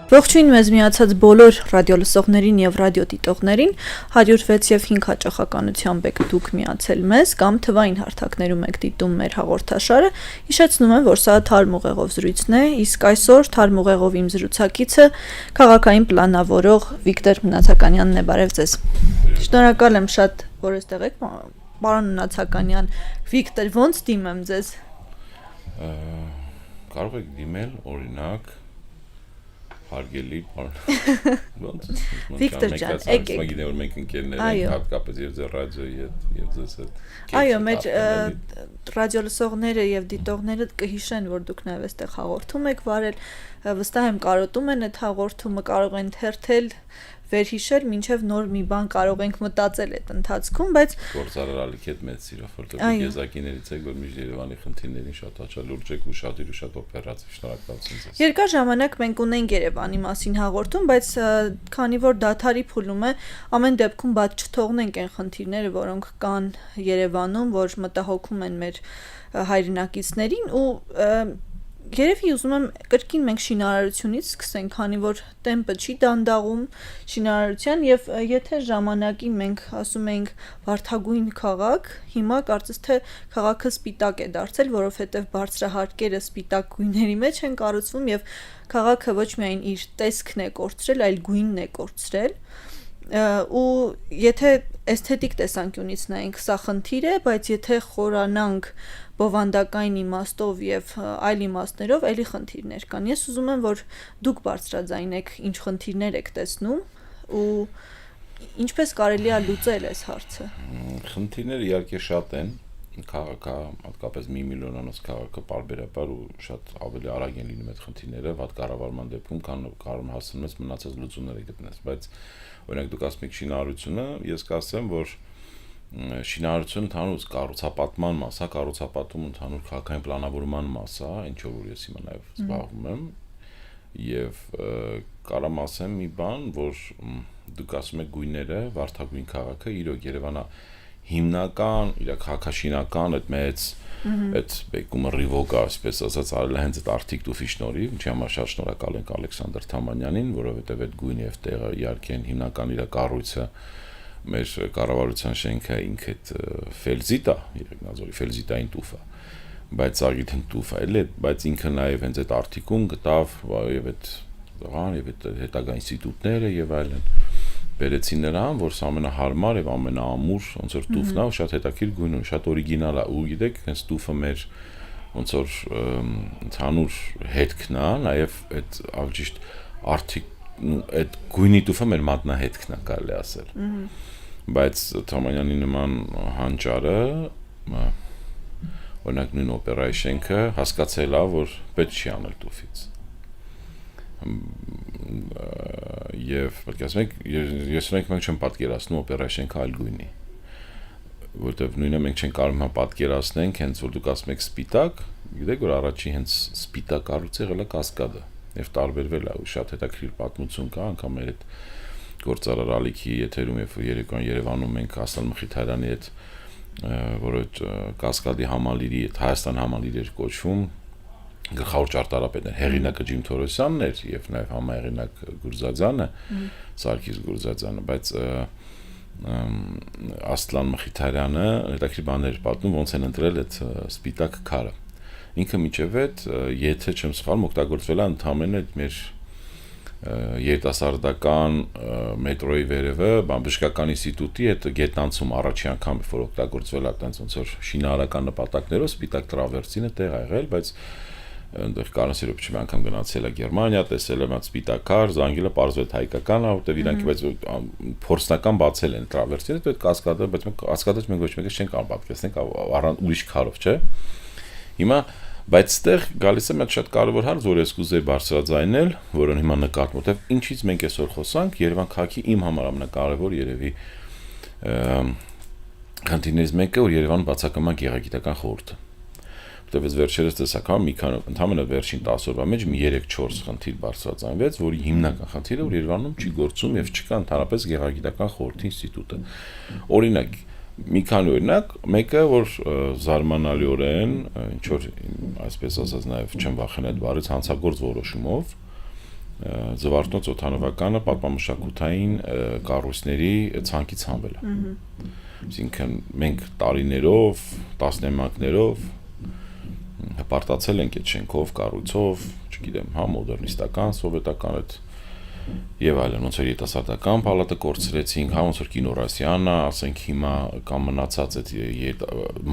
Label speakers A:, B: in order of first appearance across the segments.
A: Ողջույն մեզ միացած բոլոր ռադիոլսողներին եւ ռադիոդիտողներին 106 եւ 5 հաճախականությամբ եք դուք միացել մեզ կամ թվային հարթակներում եք դիտում մեր հաղորդաշարը։ Հիշեցնում եմ, որ սա թարմ ուղեղով զրույցն է, իսկ այսօր թարմ ուղեղով իմ զրուցակիցը քաղաքային պլանավորող Վիկտոր Մնացականյանն է։ Բարև ձեզ։ Շնորհակալ եմ շատ, որ այստեղ եք, պարոն Մնացականյան։ Վիկտոր, ոնց դիմեմ ձեզ։
B: Կարող եք դիմել օրինակ Հարգելի
A: պարոն Վիկտոր ջան, եկեք։
B: Մենք ընկերներ ենք, հատկապես եւ ձեր ռադիոյի եւ ձեզ հետ։
A: Այո, մեր ռադիոլսողները եւ դիտողները կհիշեն, որ դուք նաեւ այստեղ հաղորդում եք վարել, վստահ եմ կարոտում են այդ հաղորդումը, կարող են թերթել, վերհիշել, մինչև նոր մի բան կարող ենք մտածել այդ ընթացքում, բայց
B: գործարարալիք հետ մեծ սիրով, որտեղ եզակիներից եք, որ միշտ Երևանի խնդիրներին շատ աչալուրջ եք ու շատ օպերատիվ, շնորհակալություն ձեզ։
A: Երկար ժամանակ մենք ունենք Երևանի մասին հաղորդում, բայց քանի որ դադարի փուլում է, ամեն դեպքում բաց չթողնենք այն խնդիրները, որոնք կան Երևանում, որ մտահոգում են մեր հայրենակիցներին ու Երևի ուզում եմ կրկին մենք շինարարությունից սկսենք, քանի որ տեմպը չի դանդաղում շինարարության եւ եթե ժամանակին մենք ասում էինք վարդագույն քաղաք, հիմա կարծես թե քաղաքը սպիտակ է դարձել, որովհետեւ բարձրահարկերը սպիտակ գույների մեջ են կառուցվում եւ քաղաքը ոչ միայն իր տեսքն է կորցրել, այլ գույնն է կորցրել ու եթե էսթետիկ տեսանկյունից նայենք սա խնդիր է, բայց եթե խորանանք բովանդակային իմաստով եւ այլ իմաստներով էլի խնդիրներ կան։ Ես ուզում եմ, որ դուք բարձրաձայնեք ինչ խնդիրներ եք տեսնում ու ինչպես կարելի է լուծել այս հարցը։
B: Խնդիրները իհարկե շատ են, քաղաքը, հատկապես 1 միլիոնանոց քաղաքը պարբերաբար ու շատ ավելի արագ են լինում այդ խնդիրները, վատ կառավարման դեպքում կարող հասնում ես մնացած լուծումները գտնես, բայց օրինակ դուք ասում եք շինարարությունը, ես կասեմ, որ շինարարությունը ընդհանուր կառուցապատման մաս է, կառուցապատում ընդհանուր քաղաքային պլանավորման մաս է, ինչ որ ես հիմա նաև զբաղվում եմ, եւ կարամ ասեմ մի բան, որ դուք ասում եք գույները, վարդագույն քաղաքը, իրոք Երևանը հիմնական, իր քաղաքաշինական այդ մեծ այդ բեկումը ռիվոգը, այսպես ասած, արել է հենց այդ Arctic Tooth-ի շնորհիվ, ինչի համար շատ շնորհակալ ենք Ալեքսանդր Թամանյանին, որովհետև այդ գույնը եւ տեղը իհարկե հիմնական իր կառույցը մեր կառավարության շենքը ինքը այդ ֆելզիտա, Երևանազորի ֆելզիտային տուֆը, բայց Արգիթեն տուֆը էլ է, բայց ինքը նաև հենց այդ արտիկում գտավ եւ այդ եւ այդ հետագա ինստիտուտները եւ այլն բերեցին նրան, որ սա ամենահարմար եւ ամենաամուր ոնց որ տուֆն է, շատ հետաքրքիր գույն ու շատ օրիգինալ է, ու գիտեք, հենց տուֆը մեր ոնց որ ընդհանուր հետքն է, նաեւ այդ աղջիշտ արտիկ այդ գույնի տուֆը մեր մատնահետքն է, կարելի ասել։ Բայց Թամանյանի նման հանճարը, օրինակ նույն օպերայի շենքը հասկացել է, որ պետք չի անել տուֆից։ Եվ պետք է ասեմ, ես մենք չեմ պատկերացնում օպերայի շենքը այլ գույնի, որտեվ նույնը մենք չենք կարող պատկերացնենք, հենց որ դուք ասում եք սպիտակ, գիտեք որ առաջի հենց սպիտակ կառույցը եղել է Կասկադը եւ տարբերվել է ու շատ հետաքրքիր պատմություն կա, անգամ մեր այդ գործարարալիքի եթերում եւ Երևանում մենք Ասլան Մխիթարյանի այդ որը Կասկադի համալիրի այդ Հայաստան համալիր էր կոչվում գլխավոր ճարտարապետն հեղինակը Ջիմ Թորոսյանն էր եւ նաեւ համահեղինակ Գուրզաձյանը Սարգիս Գուրզաձյանը, բայց Ասլան Մխիթարյանը հետաքրքիր բաներ պատմում ոնց են ընտրել այդ սպիտակ քարը։ Ինքը միջև այդ եթե չեմ սխալվում օգտագործվել է ընդհանրապես այդ մեր երիտասարդական մետրոյի վերևը բժշկական ինստիտուտի այդ գետնանցում առաջի անգամ որ օգտագործվել է այդպես ոնց որ շինարարական նպատակներով սպիտակ տրավերսինը տեղ ա եղել, բայց այնտեղ Կարենսիրոպ չի անգամ գնացել է Գերմանիա, տեսել եմ այդ սպիտակ քար, զանգելը պարզվել հայկական է, որտեղ իրանք բայց փորձնական բացել են տրավերսինը, այդ կասկադը, բայց մենք կասկադը մենք ոչ մեկը չենք կարող պատկերացնենք առանց ուրիշ քարով, չէ։ Հիմա բայց այդտեղ գալիս է մի շատ կարևոր հարց, որ ես կուզեի բարձրաձայնել, որը հիմա նկատում, որտեղ ինչից մենք այսօր խոսանք, Երևան քաղաքի իմ համար ամենակարևոր երևի խնդիրներից մեկը, որ Երևանը բացակայում է գեղագիտական խորհուրդը։ Որտեղ ես վերջերս տեսա մի քանի ընդհանրապես վերջին 10 օրվա մեջ մի 3-4 խնդիր բարձրացանվեց, որի հիմնական խնդիրը որ Երևանում չի գործում եւ չկա ընդհանրապես գեղագիտական խորհրդի ինստիտուտը։ Օրինակ մի քանի օրինակ, մեկը որ զարմանալիորեն ինչ որ այսպես ասած նաև չեմ վախենա այդ բառից հանցագործ որոշումով Զվարթնոց օդանավականը պատմամշակութային կառույցների ցանկից հանվել է։ Այսինքն մենք տարիներով, տասնամյակներով հպարտացել ենք այդ շենքով, կառույցով, չգիտեմ, հա մոդեռնիստական, սովետական այդ եւ այլն, ոնց որ երիտասարդական պալատը կորցրեցինք, հա ոնց որ կինորասյանը, ասենք հիմա կամ մնացած այդ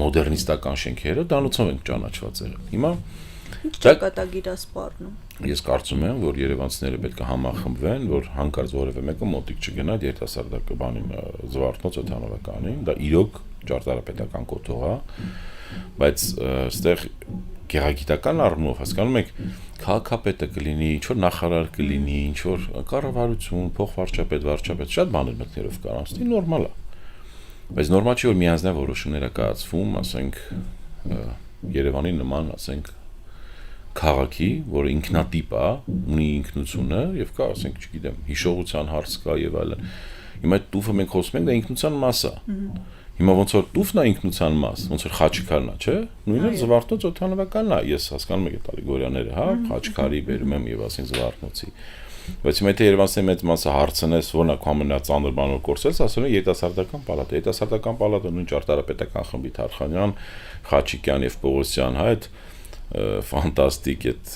B: մոդեռնիստական շենքերը դանոցով ենք ճանաչված եղել։ Հիմա
A: ինչ ճակատագիր է սպառնում։
B: Ես կարծում եմ, որ երևանցիները պետք է համախմբվեն, որ հանկարծ որևէ մեկը մոտիկ չգնա երիտասարդական բանին Զվարթնոց օդանավականին, դա իրոք ճարտարապետական կոթող է, բայց այստեղ գեղագիտական առումով հասկանում եք, քաղաքապետը կլինի, ինչ որ նախարար կլինի, ինչ որ կառավարություն, փոխվարչապետ, վարչապետ, շատ բաներ մտներով կարան, ստի նորմալ է։ Բայց նորմալ չէ որ միանձնյա որոշումներ է կայացվում, ասենք Երևանի նման, ասենք քաղաքի, որը ինքնատիպ է, ունի ինքնությունը եւ կա, ասենք, չգիտեմ, հիշողության հարց կա եւ այլն։ Հիմա այդ տուֆը մենք խոսում ենք, դա ինքնության մաս է։ Հիմա ոնց որ տուֆն է ինքնության մաս, ոնց որ Խաչքարն է, չէ՞։ Նույնը Զվարթնոց օդանավականն է, ես հասկանում եմ այդ ալեգորիաները, հա, Խաչքարի բերում եմ եւ ասենք Զվարթնոցի։ Բայց հիմա եթե Երևանցի մեծ մասը հարցնես, որն է ամենածանր բանով կորցրած, ասում են երիտասարդական պալատը։ Երիտասարդական պալատը նույն ճարտարապետական խմբի Թարխանյան, Խաչիկյան եւ Պողոսյան, հա, այդ ֆանտաստիկ այդ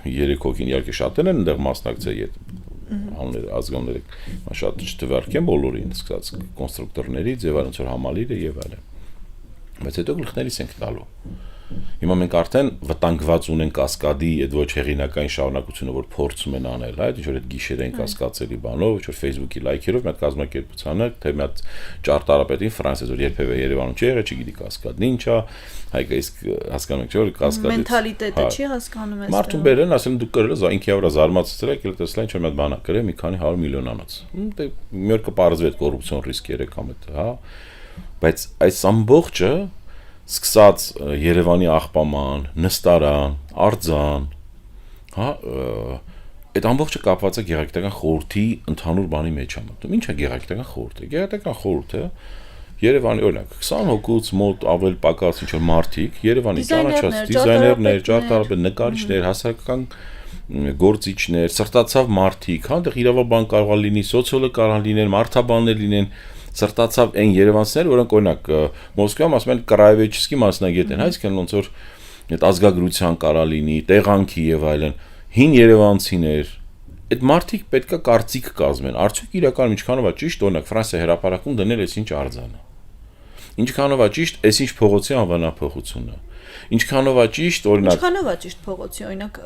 B: երեք հոգին իհարկե շատերն են այնտեղ մասնակցել այդ անունները ազգանները շատ չթվարկեն բոլորին սկսած կոնստրուկտորներից եւ այլն որ համալիրը եւ այլն բայց հետո գլխներից ենք տալու հիմա մենք արդեն վտանգված ունենք կասկադի այդ ոչ հեղինակային շարունակությունը որ փորձում են անել հա այդ ինչ որ այդ գիշերային կասկածելի բանով ինչ որ Facebook-ի լայքերով մի հատ կազմակերպությանը թե մի հատ ճարտարապետին Ֆրանսիայից որ երբևէ Երևանում չի եղել չգիտի կասկադն ինչ է հայկը իսկ հասկանում եք չէ՞ որ կասկադից
A: մենթալիտետը չի հասկանում ես
B: մարդուն բերեն ասեն դու կրել ես ինքի վրա զարմացրել եք տեսලා ինչ որ մի հատ բան կրել մի քանի 100 միլիոնանոց դե մի օր կպարզվի այդ կոռուպցիոն ռիսկերը կամ այդ հա բայց այս ամբողջը սկսած Երևանի աղբաման, նստարան, արձան, հա, այդ ամբողջը կապված է գեղագիտական խորհրդի ընդհանուր բանի մեջ է մտնում։ Ինչ է գեղագիտական խորհուրդը։ Գեղագիտական խորհուրդը Երևանի օրինակ 20 հոգուց մոտ ավել պակաս ինչ որ մարդիկ Երևանի ճանաչած դիզայներներ, ճարտարապետ, նկարիչներ, հասարակական գործիչներ, սրտացավ մարդիկ, հա, այնտեղ իրավաբան կարող է լինի, սոցիոլոգ կարող լինեն, մարդաբաններ լինեն սրտացավ այն երևանցիները, որոնք օրինակ Մոսկվայում ասում են կրայեվեչիսկի մասնագետ են, այսինքն ոնց որ այդ ազգագրության կարա լինի, տեղանքի եւ այլն, հին երևանցիներ, այդ մարդիկ պետքա կարծիք կազմեն, արդյոք իրականում ինչքանով է ճիշտ, օրինակ Ֆրանսիա հրապարակում դնել այս ինչ արձանը։ Ինչքանով է ճիշտ, այս ինչ փողոցի անվանափոխությունը։ Ինչքանով է ճիշտ, օրինակ
A: Ինչքանով է ճիշտ փողոցի, օրինակ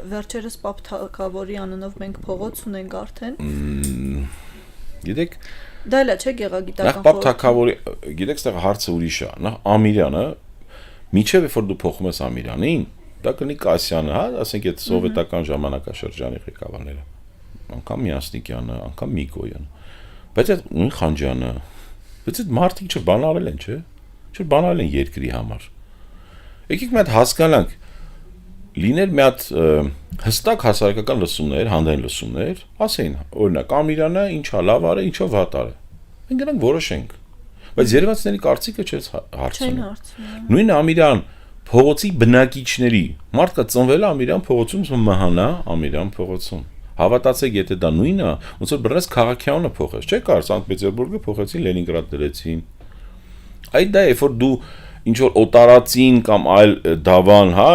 A: վերջերս Պապ Թագավորի անունով մենք փողոց ունենք արդեն։
B: Գիտեք
A: Դա էլ է չէ գեղագիտական
B: խորհուրդ։ Նախ Պապ Թագավորի, գիտեք, այստեղ հարցը ուրիշ է։ Նախ Ամիրյանը, միջև երբ դու փոխում ես Ամիրյանին, դա կլինի Կասյանը, հա, ասենք այդ սովետական ժամանակաշրջանի ղեկավարները, անգամ Միասնիկյանը, անգամ Միկոյանը, բայց այդ նույն Խանջյանը, բայց այդ մարդիկ չէ բան արել են, չէ՞։ Չէ բան արել են երկրի համար։ Եկեք մի հատ հասկանանք, լիներ մի հատ հստակ հասարակական լսումներ, հանդային լսումներ, ասեին, օրինակ Ամիրյանը ինչա լավ արել, ինչա վատ արել։ Մենք դրանք որոշենք։ Բայց երևանցիների կարծիքը չէ հարցնում։ Նույն Ամիրյան փողոցի բնակիչների մարդկա ծնվել է Ամիրյան փողոցում, մահանա Ամիրյան փողոցում։ Հավատացեք, եթե դա նույնն է, ոնց որ բռնես քաղաքյանը փոխես, չէ՞ կար Սանկտ Պետերբուրգը փոխեցին, Լենինգրադ դրեցին։ Այդ դա է, որ դու ինչ որ օտարածին կամ այլ դավան, հա,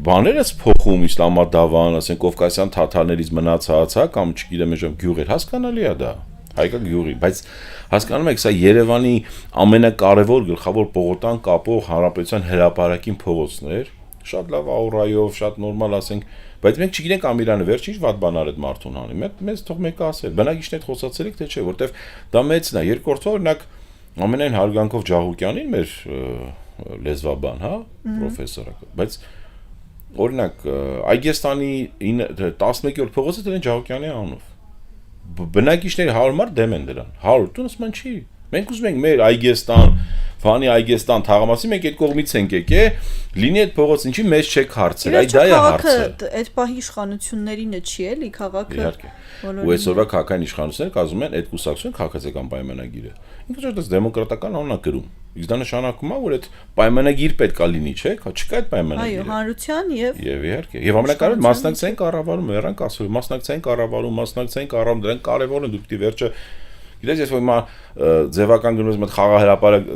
B: բաներ ես փոխում իսլամադավան, ասենք Կովկասյան թաթարներից մնացած, հա, կամ չգիտեմ, այժմ գյուղեր, հասկանալի է դա, հայկական գյուղի, բայց հասկանում եք, սա Երևանի ամենակարևոր գլխավոր պողոտան կապող հանրապետության հրապարակին փողոցն էր, շատ լավ աուրայով, շատ նորմալ, ասենք, բայց մենք չգիտենք Ամիրյանը վերջ ինչ վատ բան արեց մարդուն հանի, մեզ թող մեկը ասել, բնակիչներդ խոսացել եք թե չէ, որտեվ դա մեծն է, երկրորդը օրինակ ամենայն հարգանքով Ջահուկյանին մեր լեզվաբան, հա, պրոֆեսորը, բայց օրինակ Այգեստանի 11-րդ փողոցը դրեն Ջահուկյանի անունով։ Բնակիչների 100 մարդ դեմ են դրան։ 100 տունս ման չի։ Մենք ուզում ենք մեր Այգեստան, Վանի Այգեստան թաղամասի մենք այդ կողմից ենք եկել, լինի այդ փողոց ինչի մեզ չեք հարցել, այ դա է հարցը։ Այդ
A: պահի իշխանություններինը չի էլի քաղաքը։
B: Իհարկե։ Ու այսօրվա քաղաքային իշխանությունները կազմում են այդ կուսակցության քաղաքացիական պայմանագիրը։ Ինքը շատ դեմոկրատական անունա գրում։ Իսկ դա նշանակում է, որ այդ պայմանագիր պետքա լինի, չէ՞, չկա այդ պայմանագիրը։
A: Այո, հանրության եւ
B: իհարկե։ Եվ ամենակարևորը մասնակցային կառավարում, երանք ասում, մասնակցային կառավարում, դրանք կարևոր են, դու պիտի վերջը գիտես, ես որ հիմա ձևական գնոց մոտ խաղահրապարակ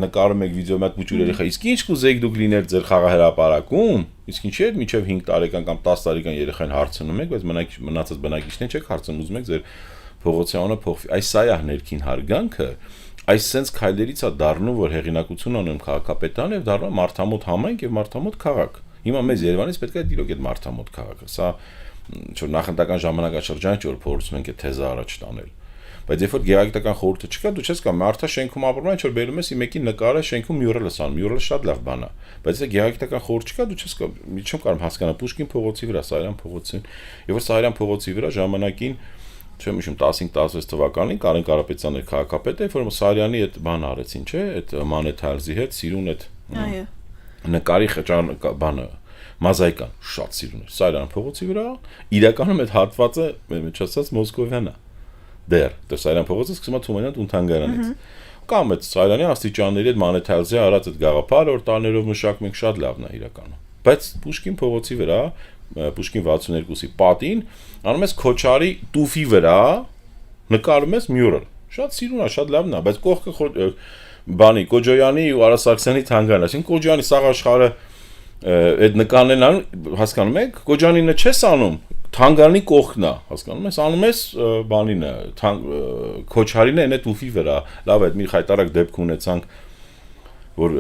B: նկարում եք վիդեոյի մոտ փուճուր երեխա, իսկ ինչ կուզեիք դուք լինել ձեր խաղահրապարակում, իսկ ինչի՞ է մինչև 5 տարեկան կամ 10 տարեկան երեխային հարցնում եք, բայց մնացած բնակիչներին չեք հարցնում, ուզում եք ձեր փողոցի անունը փոխվի։ Այս սա է ներքին հարգանքը, այս sense քայլերից է դառնում, որ հեղինակություն ունեմ քաղաքապետարան եւ դառնում մարդամոտ համայնք եւ մարդամոտ քաղաք։ Հիմա մեզ Երևանից պետք է դիրոք այդ մարդամոտ քաղաքը։ Սա ինչ-որ նախընտրական ժամանակաշրջան չէ, որ փորձում ենք այդ թեզը առաջ տանել։ Բայց երբ որ գեղագիտական խորհուրդը չկա, դու չես կարող մարդը շենքում ապրում է, ինչ որ բերում ես մեկին նկարը շենքում մյուրելս անում, մյուրելը շատ լավ բան է, բայց եթե գեղագիտական խորհուրդ չկա, դու չես կարող, չեմ կարող հասկանալ Պուշկին փողոցի վրա, Սարյան փողոցին, եւ որ Սարյան փողոցի վրա ժամանակին չեմ հիշում 15-16 թվականին Կարեն Կարապետյանն էր քաղաքապետը, որ Սարյանի այդ բանը արեցին, չէ՞, այդ Մանեթալզի հետ սիրուն այդ նկարի խճան բանը մոզաիկան շատ սիրուն էր Սարյան փողոցի վրա, իրականում այդ հատվածը մեջացած Մոսկովյան է։ Դեր, Սարյան փողոցը սկսում է Թումանյան տուն-թանգարանից։ Կամ այդ Սարյանի աստիճանների այդ Մանեթալզի արած այդ գաղափարը, որ տարիներով մշակում ենք, շատ լավն է իրականում։ Բայց Պուշկին փողոցի վրա, Պուշկին 62-ի պատին, անում ես Քոչարի տուֆի վրա, նկարում ես մյուրել։ Շատ սիրուն է, շատ լավն է, բայց կողքը բանի Կոջոյանի ու Արա Սարգսյանի թանգարանն է, այսինքն Կոջոյանի սաղ աշխարհը այդ նկարներն անում, հասկանում եք, Կոջանինը չես անում, թանգարանի կողքն է, հասկանում ես, անում ես բանինը, Քոչարինը այն է տուֆի վրա, լավ է, մի խայտարակ դեպք ունեցանք, որ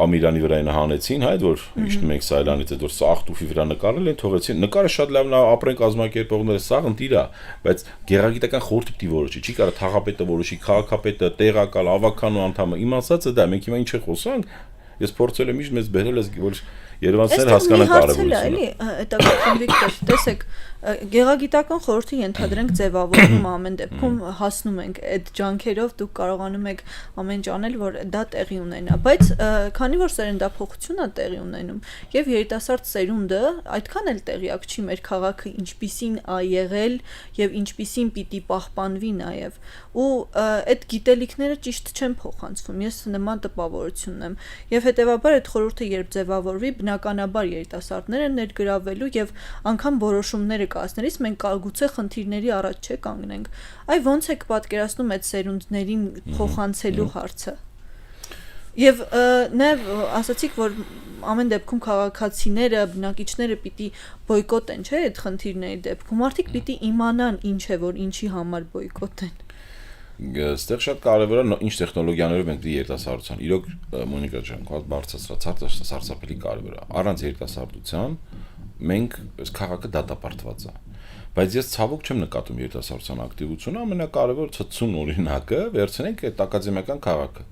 B: Ամիրյանի վրա այն հանեցին, հայ, որ իջնում ենք Սայլանից, այդ որ սաղ տուֆի վրա նկարել են, թողեցին, նկարը շատ լավն է, ապրեն կազմակերպողները, սաղ ընտիր է, բայց գեղագիտական խորհուրդը պիտի որոշի, չի կարա թաղապետը որոշի, քաղաքապետը, տեղակալ, ավականու անդամը, իմ ասածը դա, մենք հիմա ինչ է խոսանք, ես փորձել եմ միշտ մեզ բերել ես, որ երևանցիներ հասկանան կարևորությունը։
A: Այստեղ Վիկտոր, տեսեք, գեղագիտական խորհրդի ենթադրենք ձևավորում ամեն դեպքում հասնում ենք այդ ջանքերով դուք կարողանում եք ամեն ինչ անել, որ դա տեղի ունենա, բայց քանի որ սերնդափոխությունն է տեղի ունենում եւ երիտասարդ սերունդը այդքան էլ տեղյակ չի մեր քաղաքը ինչպիսին ա եղել եւ ինչպիսին պիտի պահպանվի նաեւ ու այդ գիտելիքները ճիշտ չեն փոխանցվում, ես նման տպավորություն ունեմ եւ հետեւաբար այդ խորհուրդը երբ ձևավորվի բնականաբար երիտասարդները ներգրավվելու եւ անգամ որոշումները կայացնելիս մենք գուցե խնդիրների առաջ չկանգնենք։ Այ ո՞նց եք պատկերացնում այդ սերունդներին փոխանցելու հարցը։ Եվ նաեւ ասացիք, որ ամեն դեպքում քաղաքացիները, բնակիչները պիտի բոյկոտեն, չէ՞, այդ խնդիրների դեպքում։ Մարդիկ պիտի իմանան ինչ է, որ ինչի համար բոյկոտեն։
B: Այստեղ շատ կարևոր է ինչ տեխնոլոգիաներով մենք դի երիտասարդության։ Իրոք Մոնիկա ջան, կոդ բարձրացրած սարսափելի կարևոր է։ Առանց երիտասարդության մենք այս քաղաքը դատապարտված է։ Բայց ես ցավոք չեմ նկատում երիտասարդության ակտիվությունը, ամենակարևոր ցցուն օրինակը վերցնենք այդ ակադեմիական քաղաքը։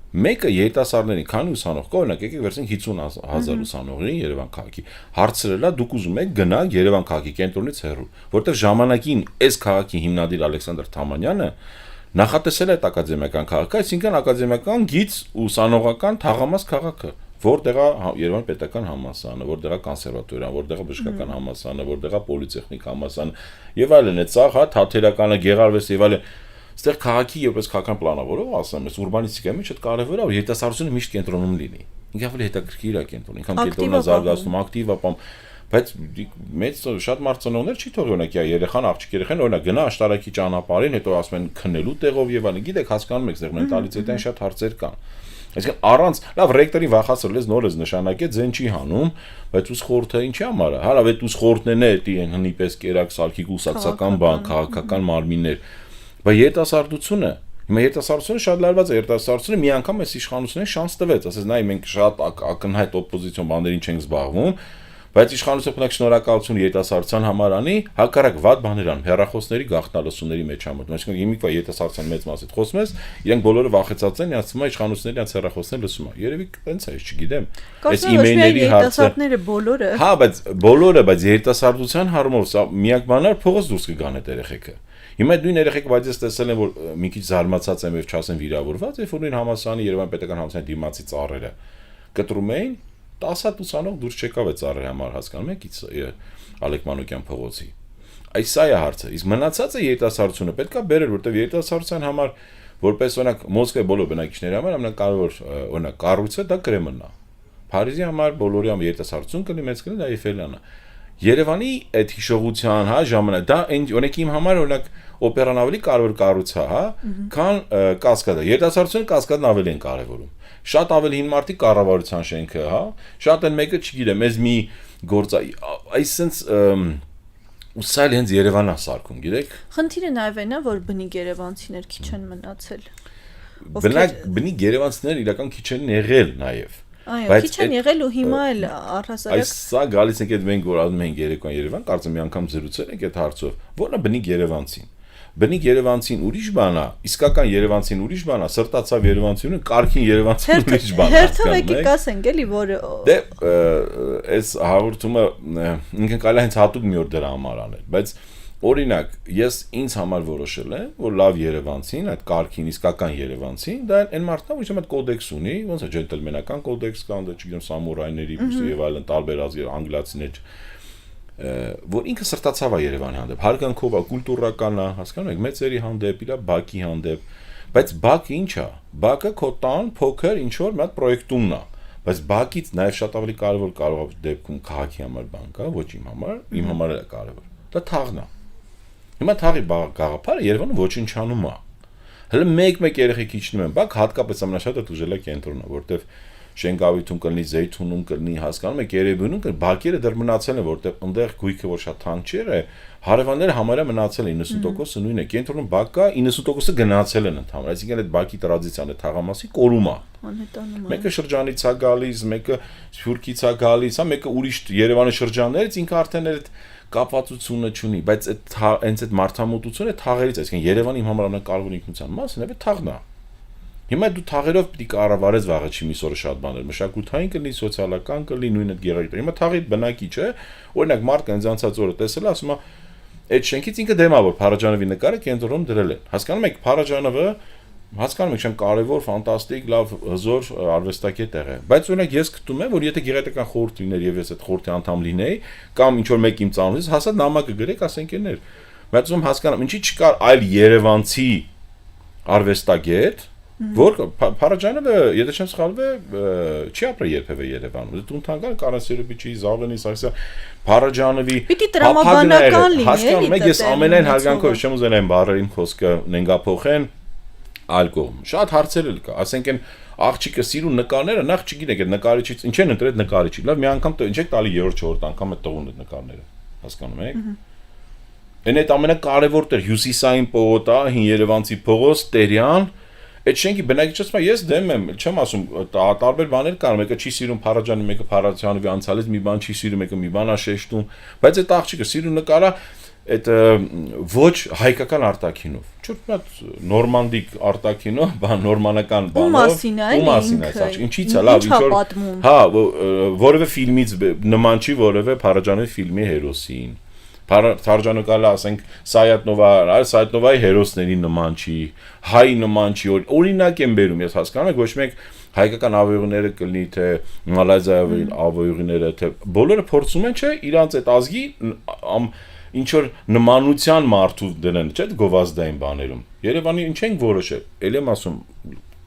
B: Մեկը երիտասարդներին, քանի ուսանող կա, օրինակ եկեք վերցնենք 50,000 ուսանողներին Երևան քաղաքի։ Հարցրելա դուք ուզում եք գնալ Երևան քաղաքի կենտրոնից հեռու, որտեղ ժամանակին այս քաղաքի հիմնադիր Ալեքսանդր Թամանյանը նախատեսել է այդ ակադեմիական քաղաքը, այսինքն ակադեմիական գիծ ուսանողական թաղամաս քաղաքը, որտեղ է Երևանի պետական համալսարանը, որտեղ է կոնսերվատորիան, որտեղ է բժշկական համալսարանը, որտեղ է պոլիտեխնիկ համալսարանը եւ այլն, այդ սաղ հա թաթերականը, գեղարվեստը եւ այլն։ Այստեղ քաղաքի երբես քաղաքական պլանավորող ասեմ, այս ուրբանիստիկայի մեջ շատ կարևոր է, որ երիտասարդությունը միշտ կենտրոնում լինի։ Ինքը ավելի հետաքրքիր է կենտրոնում, ինքան կենտրոնը զարգացնում, ակտիվ է, բայց մեծ շատ մարդ ծնողներ չի թողի օրինակ երեխան, աղջիկ երեխան օրինակ գնա աշտարակի ճանապարհին, հետո ասում են քնելու տեղով եւ այլն, գիտեք, հասկանում եք, այստեղ մենտալիտետային շատ հարցեր կան։ Այսինքն առանց լավ ռեկտորի վախացրել ես նորից նշանակե ձեն չի հանում, բայց ուս խորհուրդը ինչի համար է։ Հա լավ այդ ուս խորհուրդներն է, դի հնի պես կերակ սալքի կուսակցական բան, քաղաքական մարմիններ, բայց երիտասարդությունը հիմա երիտասարդությունը շատ լարված է, երիտասարդությունը մի անգամ այս իշխանություններին շանս տվեց, ասես նայ մենք շատ ակնհայտ օպոզիցիոն բաներին չենք զբաղվում, բայց իշխանությունը պետք է շնորհակալություն երիտասարդության համար անի, հակառակ վատ բաներ ան, հեռախոսների գաղտնալսումների մեջ համոտ։ Այսինքն հիմիկվա երիտասարդության մեծ մասից խոսում ես, իրենք բոլորը վախեցած են, ասում են իշխանությունների անց հեռախոսներ լսում են։ Երևի տենց է, չգիտեմ։ Այս իմեյլների հարցը։
A: Երիտասարդները բոլորը։
B: Հա, բայց բոլորը, բայց երիտասարդության հարմով սա միակ բանն է, փողոց դուրս կգան այդ երեխեքը։ Հիմա նույն երեխեքը բայց ես տեսել եմ, որ մի քիչ զարմացած եմ եւ չասեմ վիրավորված, երբ որ նույն համալսարանի Երևան պետական համալսարանի դիմացի ծառերը կտրում էին 10 հատ ուսանող դուրս չեկավ այդ ծառերի համար, հասկանում եք, Ալեք Մանուկյան փողոցի։ Այս սա է հարցը։ Իսկ մնացածը երիտասարդությունը պետքա բերել, որտեղ երիտասարդության համար որպես օրինակ Մոսկվայի բոլոր բնակիչների համար ամենակարևոր օրինակ կառույցը դա Կրեմլն է։ Փարիզի համար բոլորի համար երիտասարդություն կլինի, մեծ կլինի, դա Էյֆելն է։ Երևանի այդ հիշողության, հա, ժամանակ դա օրինակ իմ համար օրինակ օպերան ավելի կարևոր կառույց է, հա, քան Կասկադը։ Երիտասարդությունը Կասկադն ավելի են կարևորում։ Շատ ավելի հին մարդիկ կառավարության շենքը, հա, շատ են մեկը չգիտեմ, այս մի գործ այսինքն սա հենց Երևանն է սարքում, գիտեք։
A: Խնդիրը նաև այն է, որ բնիկ երևանցիներ քիչ են մնացել։
B: Բնիկ երևանցիներ իրական քիչ են եղել նաև։
A: Այո, քիչ են եղել ու հիմա էլ առհասարակ
B: Սա գալիս ենք այդ մենք որ ասում ենք Երևան Երևան, կարծեմ մի անգամ զրուցել ենք այդ հարցով։ Որն է բնիկ երևանցին։ Բնիկ երևանցին ուրիշ բան է, իսկական երևանցին ուրիշ բան է, սրտացավ երևանցիությունը, կարքին երևանցին ուրիշ բան է։
A: Հերթով եկեք ասենք էլի, որ
B: դե այս հաղորդումը ինքն կարելի է հենց հատուկ մի օր դրա համար անել, բայց օրինակ ես ինձ համար որոշել եմ, որ լավ երևանցին, այդ կարքին իսկական երևանցին, դա այն մարդն է, որ իմ այդ կոդեքս ունի, ոնց է ջենտլմենական կոդեքս կան, դա չգիտեմ սամուրայների եւ այլն տարբեր ազգեր անգլիացիներ որ ինքը սրտացավ է Երևանի հանդեպ, հարգանքով է, կուլտուրական է, հասկանում եք, մեծերի հանդեպ, իր բակի հանդեպ, բայց բակը ինչ է, բակը քո տան փոքր ինչ որ մի հատ պրոյեկտումն է, բայց բակից նաև շատ ավելի կարևոր կարող է դեպքում քաղաքի համար բան կա, ոչ իմ համար էլ է կարևոր, դա թաղն է, հիմա թաղի գաղափարը Երևանում ոչնչանում է, հələ մեկ երեխեք իջնում են, բակ հատկապես ամենաշատը դուժել է կենտրոնը, որտեվ Շենգավիթում կլինի, Զեյթունում կլինի, հասկանում եք, Երևանում կլինի, բակերը դեռ մնացել են, որտեղ այնտեղ գույքը որ շատ թանկ չէ, հարևանները համարյա մնացել են 90%-ը նույնն է, կենտրոնում բակ կա, 90%-ը գնացել են ընդհանուր, այսինքն այդ բակի տրադիցիան է թաղամասի կորում է։ Մեկը շրջանից է գալիս, մեկը Սփյուռքից է գալիս, հա, մեկը ուրիշ Երևանի շրջաններից, ինքը արդեն այդ կապվածությունը չունի, բայց հենց այդ մարդամոտությունը թաղերից, այսինքն Երևանի իմ համար ամենակարևոր ինքնության մասն է, թաղն է։ Հիմա դու թաղերով պիտի կառավարես վաղը մի սորը շատ բաներ, մշակութային կլինի, սոցիալական կլինի, նույն այդ գեղարիտը։ Հիմա թաղի բնակիչ է, օրինակ մարդը ինձ անցած օրը տեսել, ասում է, այդ շենքից ինքը դեմ է, որ Փարաջանովի նկարը կենտրոնում դրել են։ Հասկանում եք, Փարաջանովը, հասկանում եք, շան կարևոր, ֆանտաստիկ, լավ, հզոր արվեստագետ է։ Բայց օրինակ ես գտնում եմ, որ եթե գեղարիտական խորհուրդ լիներ եւ ես այդ խորհրդի անդամ լինեի, կամ ինչ որ մեկ իմ ծանոթից, հաստատ նամակը գրեք, ասենք էներ։ Բայց ում հասկանում, ինչի չկար այլ երևանցի արվեստագետ, որ Փարաջանովը, եթե չեմ սխալվում, չի ապրել երբևէ Երևանում։ Դու ընդհանրական Կարասերոբիչի, Զավենի, Սարգսյան, Փարաջանովի
A: պիտի տրամաբանական լինի,
B: հասկանում եք, ես ամենայն հարգանքով չեմ ուզենա այն բառերը իմ խոսքը նենգափոխեն այլ կողմ։ Շատ հարցեր էլ կա, ասենք այն աղջիկը սիրուն նկարները, նախ չգիտեք այդ նկարիչից ինչ են ընտրել այդ նկարիչի։ Լավ, մի անգամ ինչ եք տալի 3-4 անգամ այդ տղուն այդ նկարները։ Հասկանում եք։ Այն այդ ամենակարևոր տեր Հյուսիսային պողոտա, հին Երևանցի փողոց, Տերյան Այդ շենքի բնակիչը ես դեմ եմ, չեմ ասում, տարբեր բաներ կան, մեկը չի սիրում Փարաջանի, մեկը Փարաջանովի անցյալից մի բան չի սիրում, մեկը մի բան է շեշտում, բայց այդ աղջիկը սիրում նկարա այդ ոչ հայկական արտաքինով, չէ՞ մի նորմանդիկ արտաքինով, բան նորմանական բանով, ու մասին է, ինչի՞ց է, լավ, ինչ որ, հա, որևէ ֆիլմից նման չի որևէ Փարաջանովի ֆիլմի հերոսին։ Թարջանը կալա ասենք Սայաթնովայի հերոսների նման չի, հայ նման չի, օրինակ եմ բերում, ես հասկանում եք, ոչ մեկ հայկական ավոյուղիները կլինի, թե մալազիայի ավոյուղիները, թե բոլորը փորձում են, չէ, իրանց այդ ազգի ինչ որ նմանության մարդու դնեն, չէ, գովազդային բաներում։ Երևանի ինչ ենք որոշել, ել եմ ասում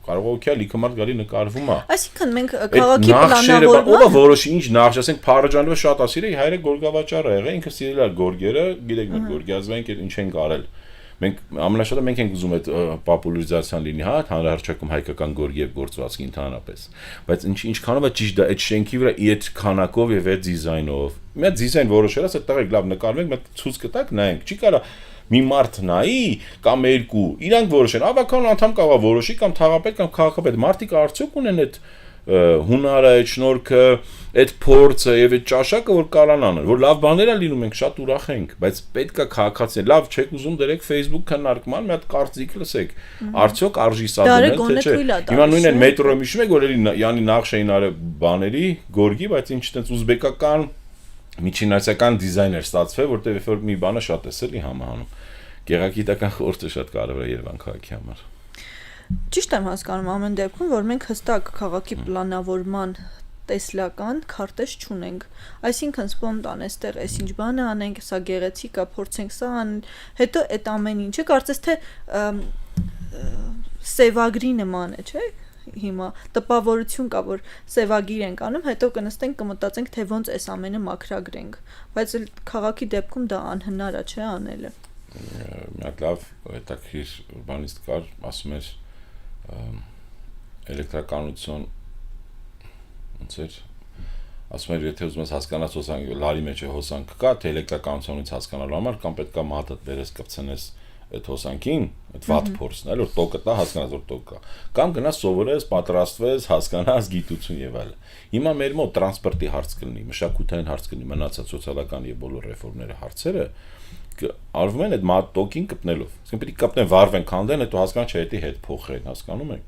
B: կարող է օքեյ լիքը մարդ գալի նկարվում է։
A: Այսինքն մենք քաղաքի պլանավորումը
B: ով է որոշի ինչ նախշ, ասենք Փարաջանովը շատ է սիրել, հայրը գորգավաճառ է եղել, ինքը սիրել է գորգերը, գիտեք մենք գորգիազվենք ինչ են կարել։ Մենք ամենաշատը մենք ենք ուզում այդ պոպուլարիզացիան լինի, հա, հանրահարչակում հայկական գորգի եւ գործվածքի ընդհանրապես։ Բայց ինչքանով է ճիշտ դա այդ շենքի վրա այդ քանակով եւ այդ դիզայնով։ Մի հատ դիզայն որոշել է, այդ տղեկ լավ նկարվենք, մենք ցույց կտակ նայենք, չի կարա մի մարդ նայի կամ երկու, իրանք որոշեն, ավական անդամ կարող է որոշի կամ թաղապետ կամ քաղաքապետ, մարդիկ արդյոք ունեն այդ հունարը, այդ շնորհքը, այդ փորձը եւ այդ ճաշակը, որ կարան անել, որ լավ բաներ է լինում, մենք շատ ուրախ ենք, բայց պետք է քաղաքացիներ, լավ չեք ուզում դրեք Facebook քննարկման, մի հատ կարծիք լսեք, արդյոք արժի սա դնել, թե չէ։ Հիմա նույնն են մետրոյում հիշում եք, որ յանի նախշ էին արել բաների, գորգի, բայց ինչ տենց ուզբեկական միջինասիական դիզայներ ստացվել, որտեղ երբ որ մի բանը շատ էսելի համահանում։ Գեղագիտական խորհուրդը շատ կարևոր է Երևան քաղաքի համար։
A: Ճիշտ եմ հասկանում ամեն դեպքում, որ մենք հստակ քաղաքի պլանավորման տեսլական քարտեզ չունենք։ Այսինքն սպոնտան էստեղ այսինչ բանը անենք, սա գեղեցիկ է, փորձենք սա անել, հետո այդ ամեն ինչը կարծես թե սևագրի նման է, չէ՞։ Հիմա տպավորություն կա, որ սևագիր ենք անում, հետո կնստենք կմտածենք, թե ոնց այս ամենը մաքրագրենք, բայց քաղաքի դեպքում դա անհնար է, չէ՞ անելը։
B: Մի հատ լավ հետաքրքիր ուրբանիստ կար, ասում էր էլեկտրականություն ոնց էր, ասում էր, եթե ուզում ես հասկանաս հոսանք, լարի մեջ է հոսանք կա, թե էլեկտրականությունից հասկանալու համար կամ պետք է մատդ վերես կպցնես այդ հոսանքին, այդ վատ փորձն, այլ որ տոկը տա, հասկանաս որ տոկ կա։ Կամ գնաս սովորես, պատրաստվես, հասկանաս գիտություն եւ այլն։ Հիմա մեր մոտ տրանսպորտի հարց կլինի, մշակութային հարց կլինի, մնացած սոցիալական եւ բոլոր ռեֆորմները հարցերը արվում են այդ մատ տոկին կպնելով։ Այսինքն պետք է կպնեն, վարվեն, քանդեն, հետո հասկանան չէ, դա հետ փոխեն, հասկանում եք։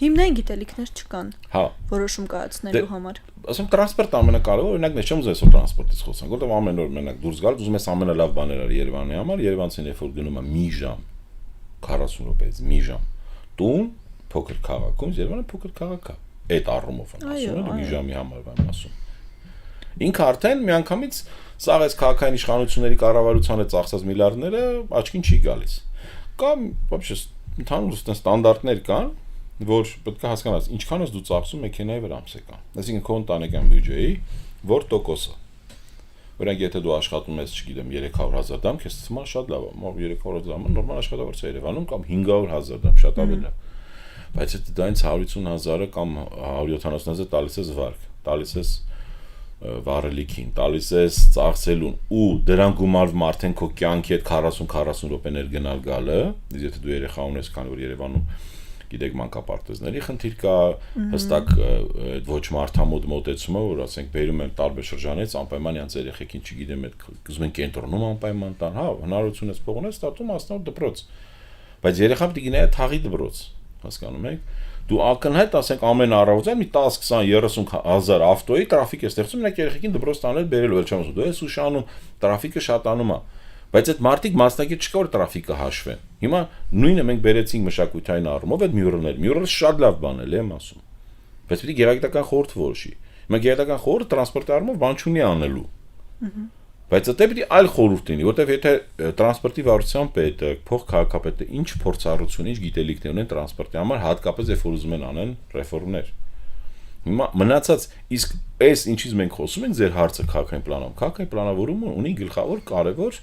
A: Հիմնային գիտելիքներ չկան։
B: Հա,
A: որոշում կայացնելու համար։
B: Ասում տրանսպորտը ամենակարևորը, օրինակն է, չեմ ուզում այսօր տրանսպորտից խոսանք, որովհետև ամեն օր մենակ դուրս գալ, ուզում ես ամենալավ բաները արի Երևանի համար, երևանցին երբ որ գնում է մի ժամ 40 րոպեից մի ժամ տուն, փոքր քաղաքում, Երևանը փոքր քաղաք է։ Այդ առումով եմ ասում, մի ժամի համար եմ ասում։ Ինքը արդեն միանգամից սաղ այս քաղաքային իշխանությունների կառավարության հետ ծախսած միլիարդները աչքին չի գալիս։ Կամ вообще ընդհանուր ստանդարտներ կան, որ պետք է հասկանաս, ինչքան ես դու ծախսում մեքենայի վրա ամսական։ Այսինքն քո ընտանեկան բյուջեի որ տոկոսը։ Օրինակ, եթե դու աշխատում ես, չգիտեմ, 300,000 դրամ, քեզ թվում է շատ լավ է, 300,000 դրամը նորմալ աշխատավարձ է Երևանում կամ 500,000 դրամ, շատ ավելի լավ։ Բայց եթե դա ինձ 150,000-ը կամ 170,000-ը տալիս ես վարկ, տալիս ես վառելիքին, տալիս ես ծախսելուն ու դրան գումարվում արդեն քո կյանքի հետ 40 րոպեներ գնալ գալը, իսկ եթե դու երեխա ունես, քանի որ Երևանում գիտեք մանկապարտեզների խնդիր կա, հստակ ոչ մարդամոտ մոտեցումը, որ ասենք բերում են տարբեր շրջանից անպայման յանց երեխեքին, չգիտեմ, այդ ուզում են կենտրոնում անպայման տան, հա, հնարավորություն ես փողն ես ստատում հասնող դպրոց։ Բայց երեխան պիտի գնա թաղի դպրոց, հասկանում եք։ Դու ակնհայտ ասենք ամեն առավոտյան մի 10, 20, 30,000 ավտոյի տրաֆիկ է ստեղծում, մենակ երեխեքին դպրոց տանել բերելու, էլ չեմ ասում, դու ես ուշանում, տրաֆիկը շատանում է։ Բայց այդ մարդիկ մասնակից չկա որ տրաֆիկը հաշվեն։ Հիմա նույնը մենք բերեցինք մշակութային առումով այդ մյուրըլները շատ լավ բան է, եմ ասում։ Բայց պիտի գերագիտական խորհուրդ որոշի։ Հիմա գերագիտական խորհուրդը տրանսպորտի առումով բան չունի անելու։ Բայց դա պիտի այլ խորհուրդ լինի, որտեղ եթե տրանսպորտի վարչության պետը, փոխքաղաքապետը ինչ փորձառություն, ինչ գիտելիքներ ունեն տրանսպորտի համար, հատկապես երբ որ ուզում են անեն ռեֆորմներ։ Հիմա մնացած իսկ այս ինչից մենք խոսում ենք ձեր հարցը քաղաքային պլանով։ Քաղաքային պլանավորումը ունի գլխավոր կարևոր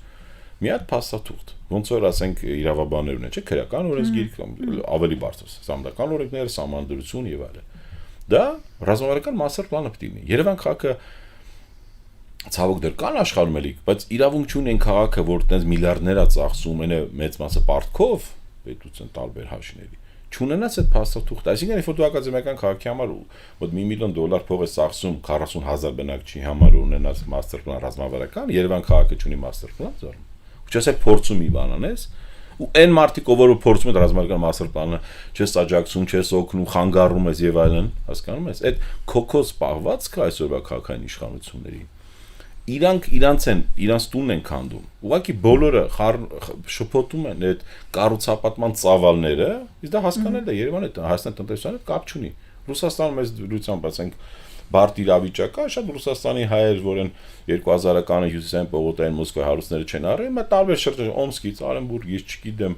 B: մի հատ փաստաթուղթ, ոնց որ ասենք իրավաբաններ ունեն, չէ՞, քրեական օրենսգիր կամ ավելի բարձր, սահմանադրական օրենքներ, սահմանադրություն եւ այլն։ Դա ռազմավարական master plan-ը պետք է լինի։ Երևան քաղաքը ցավոք դեռ կան աշխարհում էլի, բայց իրավունք չունեն քաղաքը, որ այդպես միլիարդներ է ծախսում, այնը մեծ մասը պարտքով պետության տարբեր հաշիվների։ Չունենաս այդ փաստաթուղթը, այսինքն երբ որ դու ակադեմիական քաղաքի համար մոտ $1 միլիոն փող ես ծախսում 40,000 բնակչի համար ունենաս master plan ռազմավարական, Երևան քաղաքը չունի master plan, զարում։ Չասեք փորձում մի բան անես, ու այն մարդիկ ով որ փորձում են ռազմական master plan-ը, չես աջակցում, չես օգնում, խանգարում ես եւ այլն, հասկանում ես, այդ քոքոս պահվածքը այսօրվա քաղաքային իշխանությունների իրանց տունն են քանդում։ Ուղղակի բոլորը շփոթում են այդ կառուցապատման ծավալները, իսկ դա հասկանալ է Երևանը Հայաստան տնտեսության հետ կապ չունի։ Ռուսաստանում այս դրությամբ ասենք բարդ իրավիճակա, շատ Ռուսաստանի հայեր, որ են 2000-ականը հյուսիսային պողոտային Մոսկվայի հարուստները չեն առել, մա տարբեր շրջան Օմսկից, Օրենբուրգից, չգիտեմ,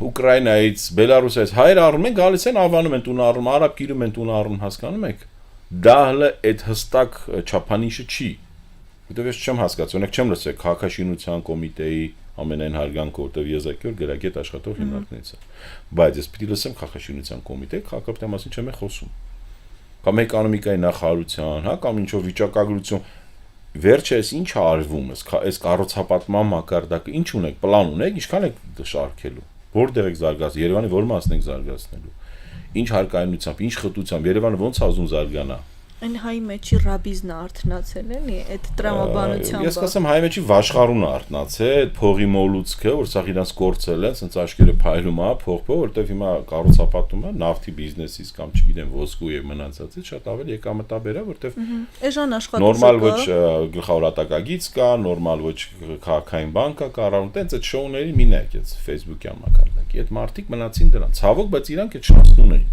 B: Ուկրաինայից, Բելարուսից հայեր առնում են, գալիս են ավանում են տուն առնում, արաբ գիրում են տուն առնում, հասկանում եք։ Դա հələ այդ հստակ չափանիշը չի։ Որտեւ ես չեմ հասկացել, օրինակ չեմ լսել քաղաքաշինության կոմիտեի ամենայն հարգանքը, որտեւ եզակի գրագետ աշխատող հիմնարկներից է։ Բայց ես պիտի լսեմ քաղաքաշինության կոմիտեի, քաղաքապետի մասին չեմ խոսում։ Կամ էկոնոմիկայի նախարարության, հա, կամ ինչ-որ վիճակագրություն, վերջը էս ինչ արվում է, այս կառուցապատման մակարդակը ինչ ունեք, պլան ունեք, ինչքան եք շարքելու, որտեղ եք զարգացնելու, Երևանի որ մասն եք զարգացնելու, ինչ հարկայնությամբ, ինչ խտությամբ, Երևանը ոնց է ուզում զարգանա։
A: Այն հայի մեջի ռաբիզն է արթնացել էլի, այդ տրամաբանությամբ։
B: Ես կասեմ հայ մեջի վաշխառունը արթնացել, այդ փողի մոլուցքը, որ սա իրանց կորցել են, ասենց աշկերը փայլում է, փող, որտեվ հիմա կառուցապատումը նավթի բիզնեսից կամ չգիտեմ ոսկու եւ մնացածից շատ ավելի եկամտաբեր է, որտեվ
A: էժան աշխատող
B: նորմալ ոչ գլխավոր ատակագից կա, նորմալ ոչ քաղաքային բան կա, կառավարում, տենց այդ շոուների մինակ, այդ Facebook-յան մակարդակի, այդ մարդիկ մնացին դրան, ցավոք, բայց իրանք այդ շանսն ունեն։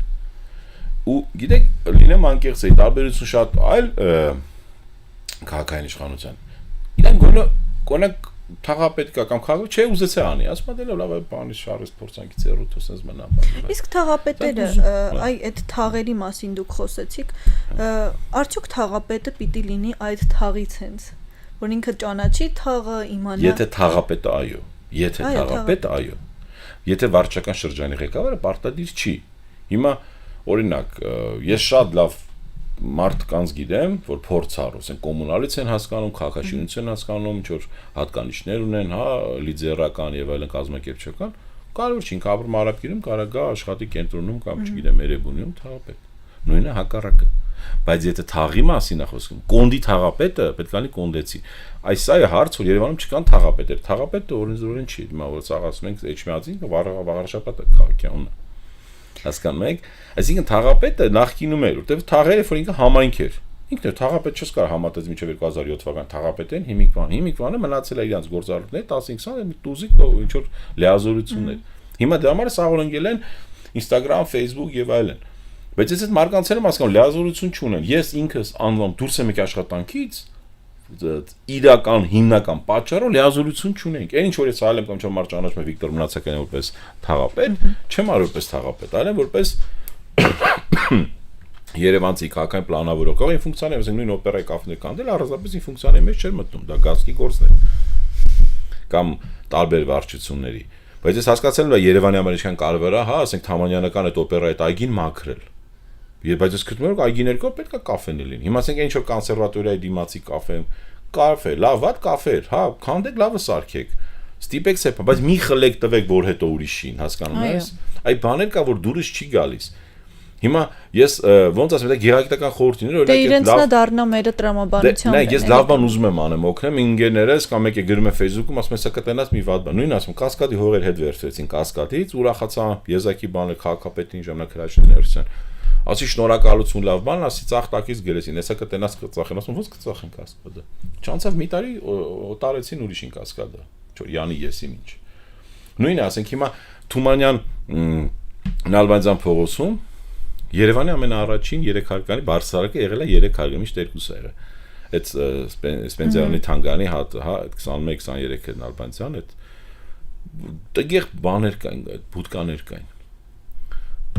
B: Ու գիտեք, լինեմ անկեղծ է, տարբերություն շատ այլ քաղաքային իշխանության։ Իրանք գոնե թաղապետ կա կամ քաղաք չէ ուզեցե անի, ասում է լավ բանի շարես փորձանքի ծերուտ ասես մնա։
A: Իսկ թաղապետերը, այդ թաղերի մասին դուք խոսեցիք, արդյոք թաղապետը պիտի լինի այդ թաղից հենց, որ ինքը ճանաչի թաղը իմանա։
B: Եթե թաղապետը այո, եթե վարչական շրջանի ղեկավարը պարտադիր չի։ Հիմա օրինակ ես շատ լավ մարդկանց գիտեմ, որ փորձառու են, կոմունալից են հասկանում, քաղաքաշինություն են հասկանում, ինչ որ հատկանիշներ ունեն, հա, լիդերական եւ այլն կազմակերպչական, կարող չի ապրում Արաբկիրում, կարող գա աշխատի կենտրոնում կամ չգիտեմ Երևանում թաղապետ։ Նույնը հակառակը։ Բայց եթե թաղի մասին է խոսքում, կոնդի թաղապետը պետք է լինի կոնդեցի։ Այս այ հարց, որ Երևանում չկան թաղապետեր։ Թաղապետը օրենսդրորեն չի, հիմա որ ցավ ասում ենք Էջմիածին, վաղարշապատը քաղաքյանն է։ Հասկանում եք, այսինքն թաղապետը նախկինում էր, որտեղ թաղերը որ ինքը համայնք էր։ Ինքն է թաղապետ չես կարող համատես մինչև 2007 թվական թաղապետեն հիմիկվանը մնացել է իրանց գործառույթներ 15-20 տուզիկ ինչ որ լիազորություններ։ Հիմա դրա համար սաղ ընկել են Instagram, Facebook եւ այլն։ Բայց ես այդ մարկանցերը հասկանում լիազորություն չունեն։ Ես ինքս անվամ դուրս եմ եկել աշխատանքից իրական հիմնական պատճառով լիազորություն չունենք։ Այն ինչ որ ես այլեմ կամ չեմ ճանաչում Վիկտոր Մնացականյանը որպես թաղապետ, չեմ արել որպես թաղապետ, այլև որպես Երևանցի քաղաքային պլանավորող, կարող է ֆունկցիաներ, ասենք նույն օպերայի կաֆեներ կանդել, առանձնապես ի ֆունկցիաների մեջ չէր մտնում, դա գազքի գործն է։ Կամ տարբեր վարչությունների։ Բայց ես հասկացել եմ, Երևանի համար ինչքան կարևոր է, հա, ասենք Թամանյանական այդ օպերայի այդ այգին մաքրել։ Բայց ես գտնում եմ, որ այգիներ կա, պետք է կաֆեներ լինի։ Հիմա ասենք ինչ որ կոնսերվատորիայի դիմացի կաֆե, լավ, վատ կաֆե, հա, քանդեք, լավը սարքեք։ Ստիպեք սեփա, բայց մի խլեք տվեք, որ հետո ուրիշին, հասկանում ես։ Այդ բաներ կա, որ դուրս չի գալիս։ Հիմա ես ոնց ասեմ, դա գեղագիտական խորհուրդներ, օրինակ
A: իրենց նա դառնա մերը տրամաբանությամբ։
B: Նայ, ես լավ բան ուզում եմ անեմ, օգնեմ ինգեներես կամ եկե գրում է Facebook-ում, ասում եմ, սա կտենաս մի վատ բան։ Նույն ասում, Կասկադի հողեր հետ վերցրեցին Կասկադից, ուրախացա եզակի բաներ քաղաքապետին ժամանակ հրաշքներն ասի շնորհակալություն լավ բան, ասի ծախ տակից գրեցին, հեսա կտենաս կծախեն, ասում ոնց կծախեն Կասկադը։ Չանցավ մի տարի օտարեցին ուրիշին Կասկադը, չոր Յանի եսիմ ինչ։ Նույնը ասենք հիմա Թումանյան Նալբանդյան փողոցում Երևանի ամենաառաջին 3 հարկանի բարձրակը եղել է 3 հարկի, միշտ 2 եղել։ Այդ Սպենսիոնի թանգանի հա 21-23 Նալբանդյան այդ տեղ բաներ կային, այդ բուտկաներ կային։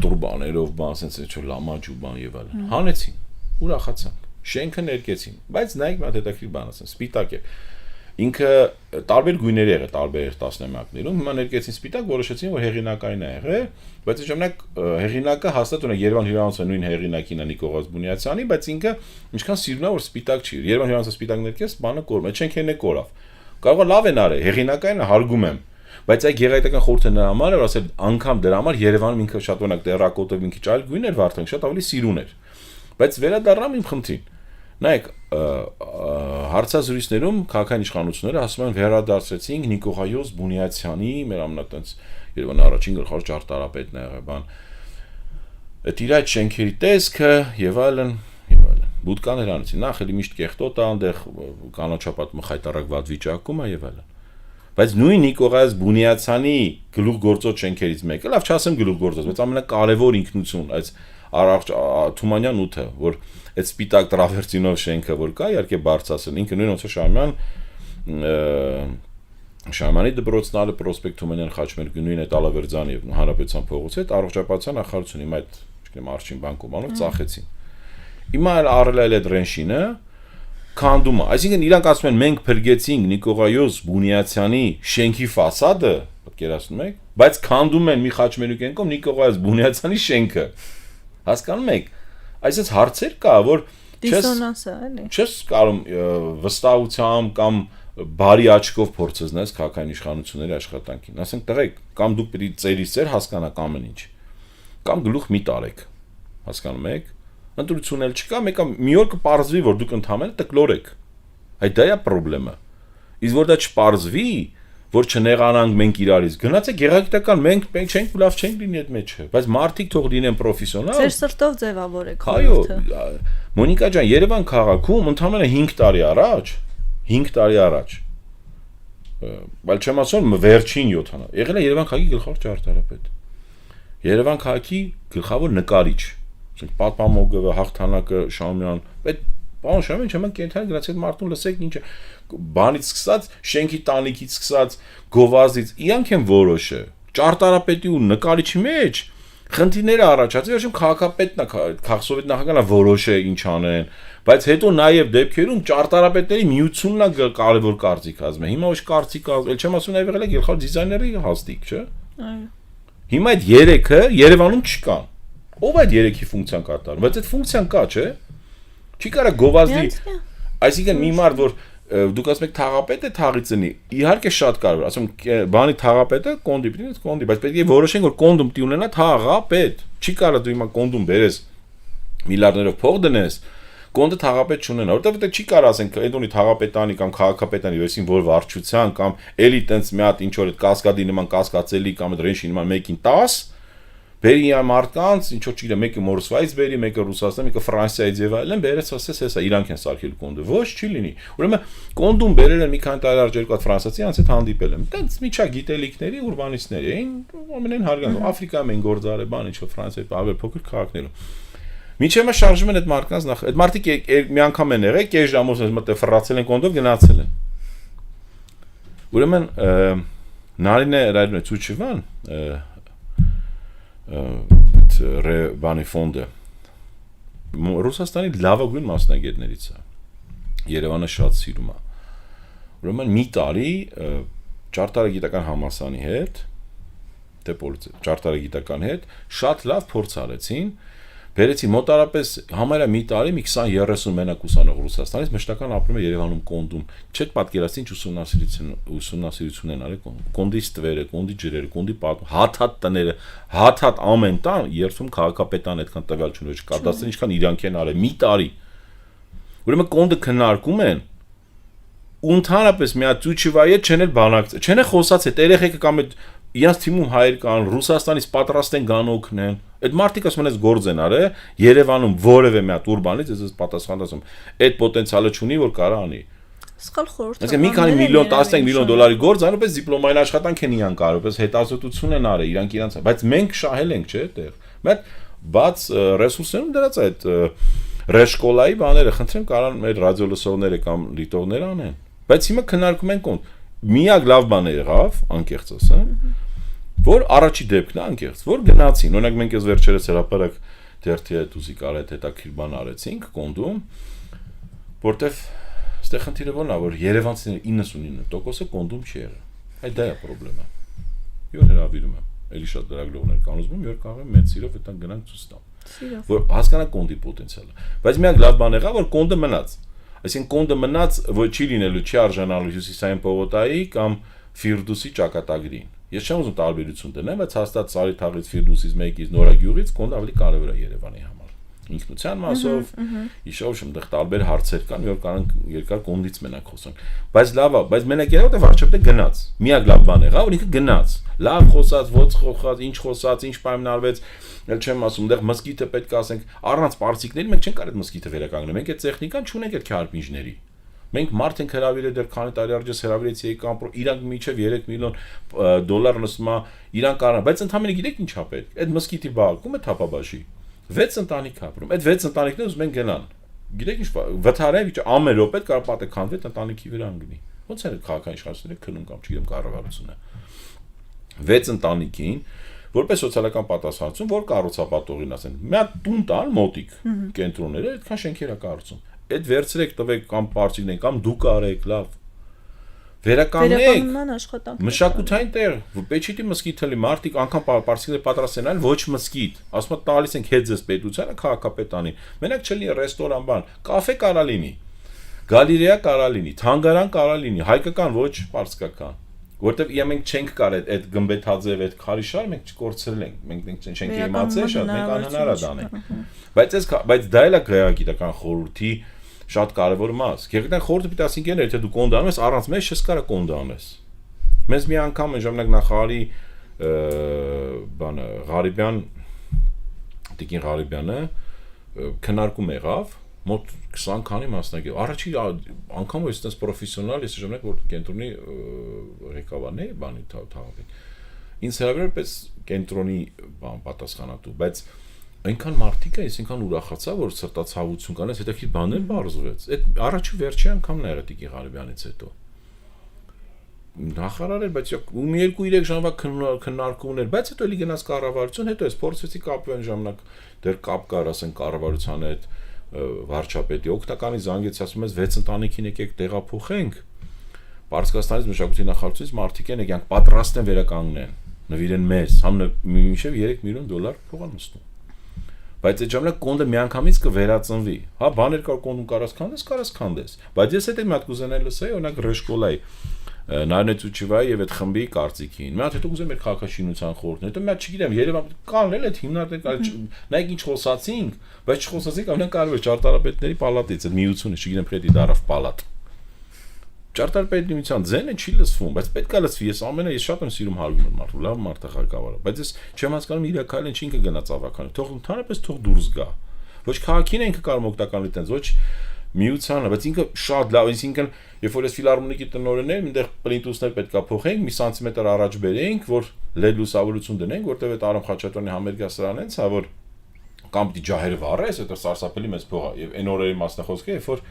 B: Տուրբաներով բան, ասենց ինչ-որ լամաջ ու բան եւ այլն։ Հանեցին, ուրախացանք։ Շենքը ներկեցին, բայց նայեք մի հատ հետաքրքիր բան ասեն, սպիտակ է։ Ինքը տարբեր գույներ եղել, տարբեր տասնամյակներում, հիմա ներկեցին սպիտակ, որոշեցին, որ հեղինակային է եղել, բայց այդ ժամանակ հեղինակը հաստատ ունի Երևան հյուրանոցը նույն հեղինակին է Նիկողաս Բունյացյանի, բայց ինքը ինչքան սիրուն է որ սպիտակ չի։ Երևան հյուրանոցը սպիտակ ներկես, բանը կորում է, չենք հենե կորավ։ Կարող է լավ են արել, հեղինակայինը հարգում եմ, բայց այդ գեղագիտական խորհուրդը նրա համար էր ասել անգամ դրա համար Երևանում ինքը շատ օրինակ տերակոտով մի քիչ այլ գույն էր վարդանք, շատ ավելի սիրուն էր։ Բայց վերադառնամ իմ խնդրին։ Նայեք, հարցազրույցներում քաղաքային իշխանությունները ասում են վերադարձրեցինք Նիկողայոս Բունյացյանի, մեր ամենատենց Երևանի առաջին գլխավոր ճարտարապետն է եղել, բան։ Այդ իր այդ շենքերի տեսքը եւ այլն, եւ այլն։ Բուտկաներ անեցին, նախ էլի միշտ կեղտոտ է, այնտեղ կանաչապատումը խայտարակ վատ վիճակում է եւ այլն։ Բայց նույն Նիկողայոս Բունյացյանի գլուխգործոց շենքերից մեկը, լավ չասեմ գլուխգործոց, բայց ամենակարևոր ինքնություն, այս Թումանյան 8-ը, որ այդ սպիտակ տրավերտինով շենքը որ կա, իհարկե բարձրացել, ինքը նույն ոնց Շահյանի դպրոցն ալը պրոսպեկտ Թումանյան Խաչմերուկի նույն այդ Ալավերձյանի եւ Հանրապետության փողոցի հետ առողջապահության նախարարություն հիմա այդ չգիտեմ արշին բանկոմանով ծախեցին։ Հիմա առել է այդ ռենշինը քանդում է, այսինքն իրանք ասում են մենք փրկեցինք Նիկողայոս Բունյացյանի շենքի ֆասադը, պատկերացնում եք, բայց քանդում են մի Խաչմերուկեն կողմ Նիկողայոս Բունյացյանի շենքը։ Հասկանում եք, այսպես հարցեր կա, որ
A: դիսոնանս է, էլի։
B: Չես կարող վստահությամբ կամ բարի աչքով փորձես քաղաքային իշխանությունների աշխատանքին։ Ասենք տղեկ, կամ դուք պիտի ծերից ծեր հասկանաք ամեն ինչ, կամ գլուխ մի տարեք։ Հասկանում եք։ Ընտրություն էլ չկա, մեկը մի օր կպարզվի, որ դուք ընդհանրապես տկլորեք։ Այդ դա է խնդրեմը։ Իսկ որ դա չպարզվի, որ չնեղանանք մենք իրարից, գնացեք գեղագիտական մենք չենք լավ չենք լինի այդ մեջը, բայց մարդիկ թող լինեն պրոֆեսիոնալ։
A: Ձեր սրտով ձևավորեք
B: խորհուրդը։ Այո, Մոնիկա ջան, Երևան քաղաքում ընդհանրապես 5 տարի առաջ, բայց չեմ ասում վերջին 7 եղել է Երևան քաղաքի գլխավոր ճարտարապետ։ Երևան քաղաքի գլխավոր նկարիչ, ասենք պատմամոգը, հաղթանակը, Շամյան, այդ Պարոն Շամեն, չեմ կենթանի գնաց այդ մարդուն լսեք ինչ է բանից սկսած, շենքի տանիքից սկսած, գովազդից, իրանք են որոշը։ Ճարտարապետի ու նկարիչի մեջ խնդիրները առաջացել, վերջում քաղաքապետն է, քաղաքսովետ նախագահն է որոշը ինչ անեն, բայց հետո նաև դեպքերում ճարտարապետների միությունն է կարևոր կարծիք ասում է։ Հիմա ոչ կարծիք ասել, չեմ ասում նաև եղել է գլխավոր դիզայների հաստիկ, չէ՞։
A: Այո։
B: Հիմա այդ 3-ը Երևանում չկան։ Ո՞վ այդ 3-ի ֆունկցիան կատարում։ Բայց այդ ֆունկցիան կա, չէ՞։ Չի կարա գովազդի, այսինքն մի մարդ, որ դուք ասում եք թաղապետը թաղից ունի, իհարկե շատ կարևոր, ասում բանի թաղապետը կոնդի, բայց պետք է որոշենք, որ կոնդում տի ունենա թաղապետ։ Չի կարա դու հիմա կոնդում բերես միլիարդներով փող դնես, կոնդը թաղապետ չունենա, որովհետեւ չի կարա ասենք Էդոնի թաղապետանի կամ քաղաքապետանի վերսին որ վարչության կամ էլի տենց մի հատ ինչ որ այդ կասկադի նման կասկածելի կամ այդ ռենշի նման 1-ին 10 բերի մարդկանց, ինչ որ չգիտեմ, մեկը Մոսկվայից բերի, մեկը Ռուսաստան, մեկը Ֆրանսիայից եւ այլն, բերեց ասես հեսա իրանք են սարքել կոնդը։ Ոչ չի լինի։ Ուրեմն կոնդում բերել են մի քանի տարի առաջ երկու հատ ֆրանսիացի անց հետ հանդիպել եմ։ Տենց միջա գիտելիքների ուրբանիստների էին, ամենայն հարգանք։ Աֆրիկայում են գործարել, բան ինչ որ Ֆրանսիայի ավելի փոքր քաղաքներում։ Միջև մը շարժում են այդ մարդկանց նախ։ Այդ մարդիկ մի անգամ են եղել, կես ժամով մտը ֆռացել են կոնդով գնացել են։ Ուրեմն նարինե ռայդն է ցույցվան բանի ֆոնդը Ռուսաստանի լավագույն մասնագետներից է։ Երևանը շատ սիրում է։ Ուրեմն մի տարի ճարտարագիտական համալսարանի հետ, ճարտարագիտական հետ շատ լավ փորձ արեցին, բերեցին մոտարապես համարյա մի տարի մի 20-30 մենակ ուսանող Ռուսաստանից մշտական ապրում է Երևանում կոնդում։ Չեք պատկերացնի ինչ ուսումնասիրություն են արել կոնդի ստվերը, կոնդի ջրերը, կոնդի հաթ տները, հաթ ամեն տան երթում քաղաքապետան այդքան տվյալ չունի, կադաստրին ինչքան իրանք են արել մի տարի։ Ուրեմն կոնդը քննարկում են ու ընդհանրապես մի հատ ծուչիվայը չեն էլ բանակց, չեն էլ խոսած այդ երեխեքը կամ այդ իրանց թիմում հայեր կան, Ռուսաստանից պատրաստ են գան օգնեն։ Այդ մարդիկ ասում են այս գործ են արել, Երևանում որևէ մի հատ ուրբանից ես պատասխան ասում, այդ պոտենցիալը չունի, որ կարա անի։
A: Սխալ խորհուրդ։
B: Այսինքն մի քանի միլիոն, 15 միլիոն դոլարի գործ անապես դիպլոմային աշխատանք են իրանք արել, պես հետազոտություն են արել, իրանք իրանց, բայց մենք շահել ենք, չէ՞, այդտեղ։ Բայց բաց ռեսուրսներում դրած այդ ռեշկոլայի բաները, խնդրեմ կարան մեր ռադիոլսողները կամ լիտողները անեն։ Բայց հիմա քննարկում ենք ոնց միակ լավ բանը եղավ, անկեղծ ասեմ, որ առաջի դեպքն է անկեղծ, որ գնացին, օրինակ մենք այս վերջերս հրապարակ դերթի հետ ուզի կարա հետաքրքիր բան արեցինք կոնդում, որտեվ այստեղ խնդիրը ո՞րն է, որ երևանցիների 99%-ը կոնդում չի եղել։ Այդ դա է խնդրեմը։ Յուր հրավիրում եմ, էլի շատ լրագրողներ կան ուզում, յուր կարող եմ մեծ սիրով այդտեղ գնանք ցույց տամ։ Որ հասկանա կոնդի պոտենցիալը։ Բայց միակ լավ բան եղավ, որ կոնդը մնաց։ Այսինքն կոնդը մնաց, որ չի լինելու, չի արժանալու Հյուսիսային պողոտայի կամ Ֆիրդուսի ճակատագրին։ Ես չեմ ուզում տարբերություն դնեմ, բայց հաստատ Սարի թաղից Ֆիրդուսից մեկից Նորագյուղից կոնդը ավելի կարևոր է Երևանի համար։ Ինքնության մասով, իշով շմդեղ տարբեր հարցեր կան, որ կարող երկար կոնդից մենակ խոսանք։ Բայց լավ է, բայց մենակ եղավ, որ վարչապետը գնաց։ Միակ լավ բան եղավ, որ ինքը գնաց։ Լավ խոսած, ոնց խոսած, ինչ խոսած, ինչ պայմանավորվեց, ել չեմ ասում, դեռ մսկիթը պետք է ասենք, առանց պարսիկների մենք չենք կարող այդ մսկիթը վերականգնել։ Մենք այդ տեխնիկան չունենք այդ քարպինջների։ Մենք մարդ ենք հրավիրել դեռ քանի տարի առաջ հրավիրեցի եկան, իրանք միջև 3 միլիոն դոլար նստում է, իրանք կարան, բայց ընդհանրապես գիտեք ինչ է պետք։ Այդ մսկիթի բաղկում է թափաբաշի 6 ընտանիք ապրում։ Այդ 6 ընտանիքները ուզում են գնան։ Գիտեք ինչ, վթարև ամեն րոպե կարող պատը քանդվի այդ ընտանիքի վրա անգնի։ Ոնց է քաղաքային իշխանությունները քնում կամ չգիտեմ կառավարությունը։ 6 ընտանիքին որպես սոցիալական պատասխանատվություն, որ կառուցապատողին ասեն, մի հատ տուն տան մոտիկ կենտրոնները այդքան շենքեր է կառուցում։ Այդ վերցրեք տվեք կամ պարսիկներին կամ դուք արեք, լավ։ Վերականգնեք մշակութային տեղ, Պեչիտի մսկիթը լի մարդիկ անգամ պարսիկները պատրաստ են այլ ոչ մսկիթ, ասում են տալիս ենք հետ ձեզ պետությանը քաղաքապետանին։ Մենակ չլինի ռեստորան բան, կաֆե կարա լինի, գալերեա կարա լինի, թանգարան կարա լինի, հայկական ոչ պարսկական։ Որտեվ մենք չենք կարել այդ գմբեթաձև այդ քարիշար մենք չկորցրել ենք, մենք չենք իմացել շատ, մենք անհնար է դանենք։ Բայց դա էլ է գեղագիտական խորհրդի շատ կարևոր մաս։ Գեղագիտական խորհուրդը պիտի ասենք են, եթե դու կոնդը անես, առանց մեզ չես կարող կոնդը անես։ Մեզ մի անգամ այն ժամանակ նախարարի բանը Ղարիբյան Տիկին Ղարիբյանը քննարկում եղավ մոտ 20 քանի մասնագետ։ Առաջի անգամ որ այդպես պրոֆեսիոնալ ես ժամանակ որ կենտրոնի ղեկավարն է, բանի թաղվի։ Ինձ հրավիրել պես կենտրոնի բան պատասխանատու, բայց այնքան մարդիկ է, այսինքն ուրախացա, որ սրտացավություն կանես, հետաքրքիր բաներ բարձվեց։ Այդ առաջի վերջի անգամն է եղել Ղարաբյանից հետո։ Նախարար էր, բայց ու 2-3 ժամվա քննարկումներ, բայց հետո էլի գնաց կառավարություն, հետո էս փորձեցի կապել ժամանակ դեռ կապ կար, ասեն կառավարության հետ վարչապետի օգնականի զանգեցի, ասում ես 6 ընտանիքին եկեք տեղափոխենք։ Պարսկաստանից մշակույթի նախարարությունից մարդիկ են եկան պատրաստ են վերականգնեն, նվիրեն մեզ, համը մինչև $3 միլիոն փող են նստում։ Բայց այդ ժամանակ կոնդը միանգամից կվերածնվի։ Հա, բաներ կար կոնդում կարաս քանդես, բայց ես հետո մի հատ կուզենայի լսեի, օրինակ Ռեշկոլայի Նարնեցուչիվայի եւ այդ խմբի կարծիքին։ Մի հատ հետո կուզեմ մեր քաղաքաշինության խորհուրդն, հետո մի հատ չգիտեմ, Երևան կան էլ այդ հիմնարկները, նայեք ինչ խոսացինք, բայց չխոսացինք ամենակարևորը ճարտարապետների պալատից, այդ միությունը, չգիտեմ, Ֆրեդի Դարավ պալատ։ Ճարտարապետի միության ձենը չի լսվում, բայց պետք է լսվի։ Ես շատ եմ սիրում հարգում մարդու, լավ մարդ է ղեկավարը, բայց ես չեմ հասկանում իր քայլեն չի ինքը գնաց ավականը։ Թող ընդհանրապես թող դուրս գա։ Ոչ քաղաքին է ինքը կարող օգտական լինել, ոչ միությանը, բայց ինքը շատ լավ, այսինքն երբ որ ես ֆիլհարմոնիկի տնօրենն եմ, այնտեղ պլինտուսներ պետքա փոխենք, մի սանտիմետր առաջ բերենք, որ LED լուսավորություն դնենք, որտեղ այդ Արամ Խաչատրյանի համերգասրահն է, ցա որ կամ դի ջահերը վառես, այդ սարսափելի մեծ փող է, եւ այն օրերի մասնախոսքը, երբ որ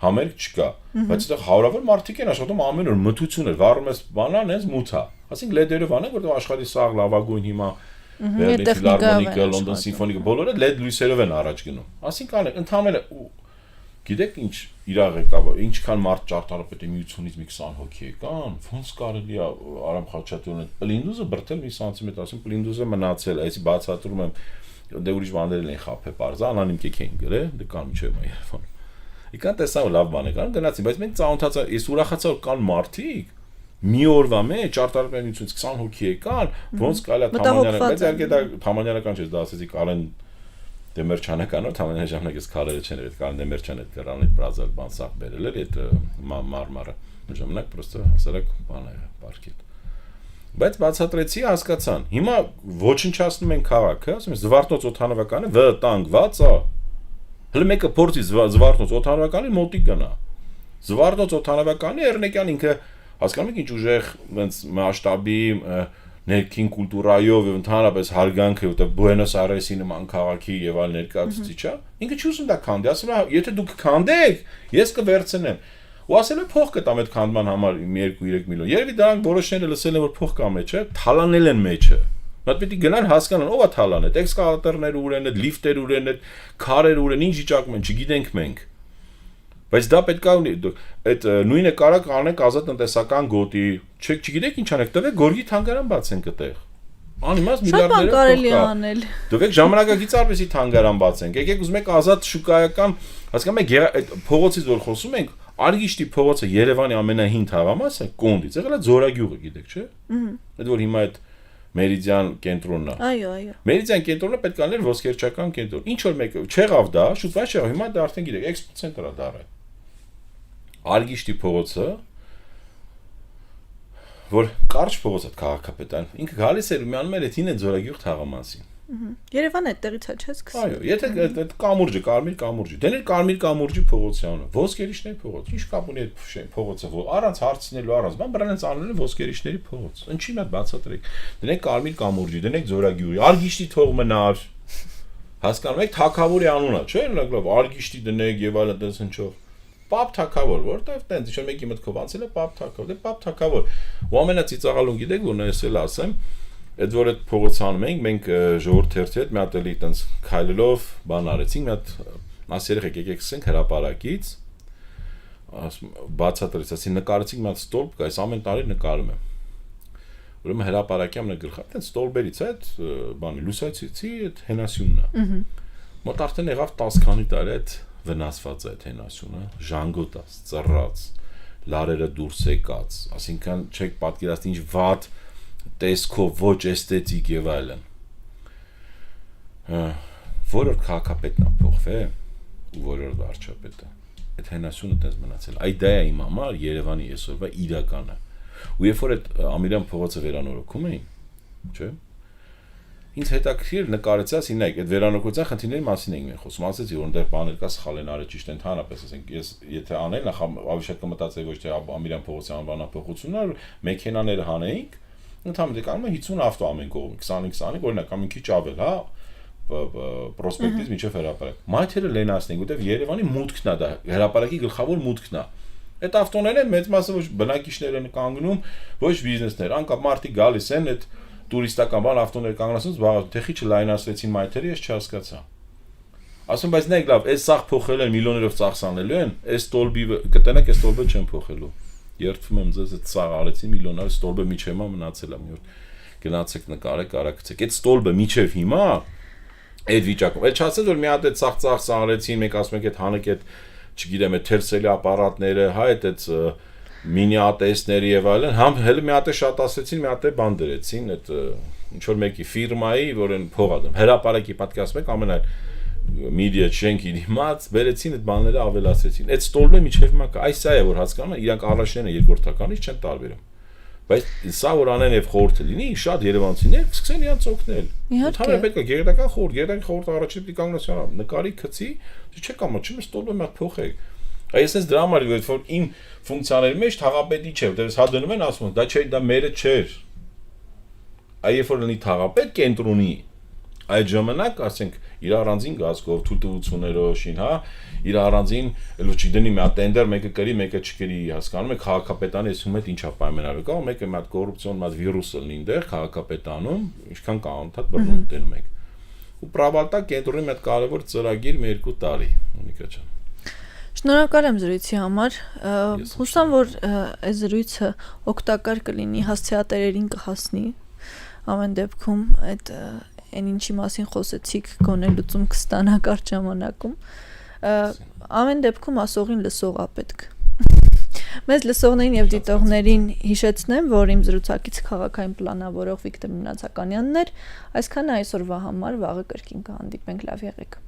B: համերգ չկա, բայց այդտեղ հարյուրավոր մարդիկ են աշխատում ամեն օր մթություն է, վառում ես բանան, հենց մութ է։ Ասենք LED-երով անենք, որտեղ աշխարհի սաղ լավագույն հիմա Բերլին ֆիլհարմոնիկը, Լոնդոն սիմֆոնիկը, բոլորը LED լույսերով են առաջ գնում։ Ասենք անենք, ընդհանրապես գիտեք ինչ իրար եկավ, ինչքան մարդ ճարտարապետի միությունից մի 20 հոգի եկան, ոնց կարելի է Արամ Խաչատրյանը պլինդուզը բրտել մի սանտիմետր, ասում պլինդուզը մնացել, այսի բացատրում եմ, դե ուրիշ բաներ են խափե parza, անանիմ կեք էին գրել, դե կան միջև Երևան։ Եկան տեսա լավ բան է կան, գնացին, բայց մենք ծանոթացա, ես ուրախացա որ կան մարդիկ, մի օրվա մեջ ճարտարապետի միությունից 20 հոգի եկան, ոնց կարելի է Թամանյանը, բայց իհարկե դա Թամանյանական չէ, դա ասեցի Կարեն Դեմերչանական or Թամանյանի ժամանակ ես քարերը չեն այդ Կարեն Դեմերչյանը այդ կրանից բրազիլ բան սաղ բերել էր այդ մարմարը ժամանակ պրոստը հասարակ բան է պարկետ բայց բացատրեցի հասկացան հիմա ոչնչացնում են քաղաքը ասում ես Զվարթնոց օթանավականը վտանգված է հələ մեկը փորձի Զվարթնոց օթանավականի մոտիկ գնա Զվարթնոց օթանավականի Էրնեկյան ինքը հասկանում եք ինչ ուժեղ այնց մասշտաբի ներքին կուլտուրայով եւ ընդհանրապես հարգանքը որտեղ Բուենոս Այրեսի նման քաղաքի եւ այլ ներկայացուցիչ է ինքը չի ուզում դա քանդի ասում է եթե դուք քանդեք ես կվերցնեմ ու ասել է փող կտամ այդ քանդման համար 2-3 միլիոն երևի դրանք որոշները լսել են որ փող կա մեջը թալանել են մեջը նա պետք է գնան հասկանան ով է թալան այդ էքսկավատորները ուր են այդ լիֆտեր ուր են այդ քարեր ուր են ինչ վիճակում են չգիտենք մենք բայց դա պետք է ունի այդ նույնը կարակ անենք ազատ տնտեսական գոտի չգիտեք ինչ անեք տվեք գորգի թանգարան բացենք այդտեղ անիմաց միլիարդներով
A: կարելի անել
B: տվեք ժամանակակից արվեստի թանգարան բացենք եկեք ուզում եք ազատ շուկայական հասկանում եք այդ փողոցից որ խոսում ենք Արգիշտի փողոցը Երևանի ամենահին թաղամասը կոնդից եղել է Ձորագյուղը գիտեք չէ այդ որ հիմա այդ Մերիդիան կենտրոնն է
A: այո
B: Մերիդիան կենտրոնը պետք է լիներ ոսկերչական կենտրոն ինչ որ մեկը չեղավ դա շուտ վայ չեղավ հիմա դա արդեն գիտեք էքսպո ցենտրը դառը Արգիշտի փողոցը որ կարճ փողոց է քաղաքապետարան ինքը գալիս էր ու միանում էր էթին է Ձորագյուղ թաղամասին
A: Երևանը այդտեղից է չէ՞ սկսում
B: այո եթե այդ կամուրջը կարմիր կամուրջը դեներ կարմիր կամուրջի փողոցյանը ոսկերիչների փողոց ինչ կապ ունի այդ փողոցը որ առանց հարցնելու առանց բան բրանից անելը ոսկերիչների փողոց ինչի՞ մատ բացատրեք դնենք կարմիր կամուրջի դնենք Ձորագյուղի Արգիշտի թող մնար հասկանում եք թակավորի անունը չէ՞ լավ Արգիշտի դնենք եւ այլն դες ինչով Պապ թակավոր, որտեվ տենց ինչ-որ մեկի մտքով անցել է պապ թակավոր, դե պապ թակավոր։ Ու ամենածիծաղալուն գիտեք, որ ես էլ ասեմ, այդ որ այդ փողոցանում ենք, մենք ժողովրդի հետ մի հատ էլի տենց քայլելով բան արեցինք, մի հատ ասերեղ եկեք սկսենք հրապարակից, բացատրեց, ասի նկարեցինք մի հատ ստոլբ, այս ամեն տարի նկարում եմ։ Ուրեմն հրապարակի ամենագրխա, տենց ստոլբերից է այդ բանի լուսացիցի այդ հենասյունն է։ Մոտ արդեն եղավ 10 քանի տարի այդ վնասված է այդ հենասյունը, ժանգոտած, ծռած, լարերը դուրս եկած, ասինքն չեք պատկերացնի ինչ վատ տեսքով, ոչ էսթետիկ եւ այլն։ Որոր քաղաքապետն է փոխվել ու որոր վարչապետը։ Այդ հենասյունը դες մնացել։ Այդ դա է իմ համար Երևանի այսօրվա իրականը։ Ու երբ որ այդ Ամիրյան փողոցը վերանորոգում էին, չէ՞։ Ինձ հետաքրիր նկարեցած ինայք այդ վերանորոգության խնդիրների մասին ենք մենք խոսում ասեցի որ այնտեղ բաներ կա սխալ են արել ճիշտ ընդհանրապես ասենք ես եթե անել նախ ավելի շատ կմտածեի ոչ թե Ամիրյան փողոցի անվանափոխությունն այլ մեքենաները հանեինք ընդհանրապես կանում է 50 ավտո ամեն կողմ 20-25 օրինակ կամ մի քիչ ավել հա պրոսպեկտից մինչև հրապարակ։ Մայթերը լենացնենք, որտեվ Երևանի մուտքն է դա, հրապարակի գլխավոր մուտքն է։ Այդ ավտոներն մեծ մասը ոչ բնակիչներ են կանգնում, ոչ բիզնեսներ, անկապ մարդիկ գալիս են այդ տուրիստական բան ավտոներ կանգնացած, թե խիչը լայնացրեցին մայթերը, ես չհասկացա։ Ասում բայց նայեք լավ, այս սաղ փոխել են միլիոներով ծախսանելու են, այս ստոլբի կտենեք, այս ստոլբը չեն փոխելու։ Երդվում եմ ձեզ, այդ սաղ արեցի միլիոնար, ստոլբը միջև մա մնացել է մի օր։ Գնացեք նկարեք, արագացեք։ Այդ ստոլբը միջև հիմա այդ վիճակում։ Էլ չասած որ մի հատ այդ ծախ արեցին, մեկ ասում եք այդ հանեք այդ, չգիտեմ, այդ թերսելի ապարատները, հա, այդ մինի ատեստների եւ այլն, համ հələ մի հատ է շատ ասեցին, մի հատ է բան դրեցին, այդ ինչ որ մեկի ֆիրմայի, որ են փող ադեմ։ Հրապարակի պատկասում եք ամենայն media չենք դիմաց, վերեցին այդ բաները ավելացրեցին։ Այդ ստոլբը միջև մա կա, այս է որ հասկանում են, իրանք առաջներն են երկրորդականից չեն տարբերում։ Բայց սա որ անեն եւ խորհուրդը լինի, շատ երևանցիներ սկսեն իրանց օգնել։ Ընդհանրապես պետք է գերդական խորհուրդ առաջին պիտի կանգնեցնա, նկարի քցի, չէ՞ կամա, չեմ ստոլբը մատ փոխեք։ Այս էս դրա համար որ իմ ֆունկցիաների մեջ թաղապետի չէ, որտեղ հա դնում են ասում, դա չէ, դա մերը չէր։ Այ երբ որ լինի թաղապետ կենտրոնի, այդ ժամանակ, ասենք, իր առանձին գազկով, թույլտվություններով շին, հա, իր առանձին, լուչի դնի մի հատ տենդեր, մեկը կրի, մեկը չկրի, հասկանում եք, քաղաքապետանի ասում եք ինչա պայմանավորը կա, մեկը մի հատ կոռուպցիոն մի հատ վիրուսը լինի դեր քաղաքապետանում, ինչքան կանոնթատ բռնում տենում եք։ Ու պրավալտա կենտրոնի մի հատ կարևոր ծրագիր մի 2 տարի, Մոնիկա ջան։
A: Շնորհակալ եմ զրույցի համար։ Հուսամ որ այս զրույցը օգտակար կլինի հասցեատերերին կհասնի։ Ամեն դեպքում այդ այն ինչի մասին խոսեցիք, գոնե լուծում կստանա կարճ ժամանակում։ Ամեն դեպքում ասողին լսողա պետք։ Մեզ լսողներին եւ դիտողներին հիշեցնեմ, որ իմ զրուցակից քաղաքային պլանավորող Վիկտոր Մնացականյանն էր, այսքանը այսօրվա համար, վաղը կրկին կհանդիպենք, լավ եղեք։